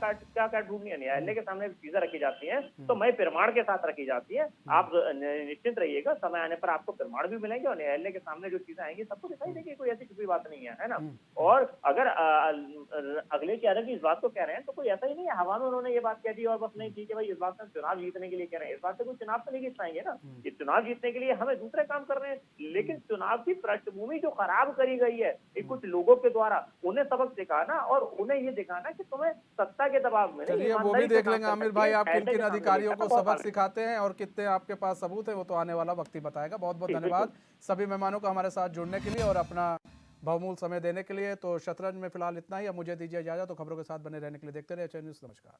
काट ढूंढनी है। न्यायालय के सामने चीजें रखी जाती हैं तो मैं प्रमाण के साथ रखी जाती है। आप निश्चिंत रहिएगा, समय आने पर आपको प्रमाण भी मिलेंगे और न्यायालय के सामने जो चीजें आएंगी सबको दिखाई देगी, कोई ऐसी कोई बात नहीं है ना। और अगर अखिलेश यादव जी इस बात को कह रहे हैं तो कोई ऐसा ही नहीं है हवा में उन्होंने ये बात कह दी और बस नहीं ठीक है भाई इस बात से चुनाव जीतने के लिए कह रहे हैं। इस बात से कोई चुनाव तो नहीं जीत पाएंगे ना। ये चुनाव जीतने के लिए हमें दूसरे काम कर रहे हैं, लेकिन चुनाव की पृष्ठभूमि जो खराब करी गई है कुछ लोगों के द्वारा, उन्हें सबक सिखाना और उन्हें ये दिखाना कि तुम्हें सत्ता के दबाव में चलिए वो भी देख लेंगे आमिर भाई, आप किन किन अधिकारियों को सबक सिखाते हैं और कितने आपके पास सबूत है, वो तो आने वाला वक्त ही बताएगा। बहुत बहुत धन्यवाद सभी मेहमानों का हमारे साथ जुड़ने के लिए और अपना बहुमूल्य समय देने के लिए। तो शतरंज में फिलहाल इतना ही, अब मुझे दीजिए इजाजत। तो खबरों के साथ बने रहने के लिए देखते रहिए चैनल न्यूज़। नमस्कार।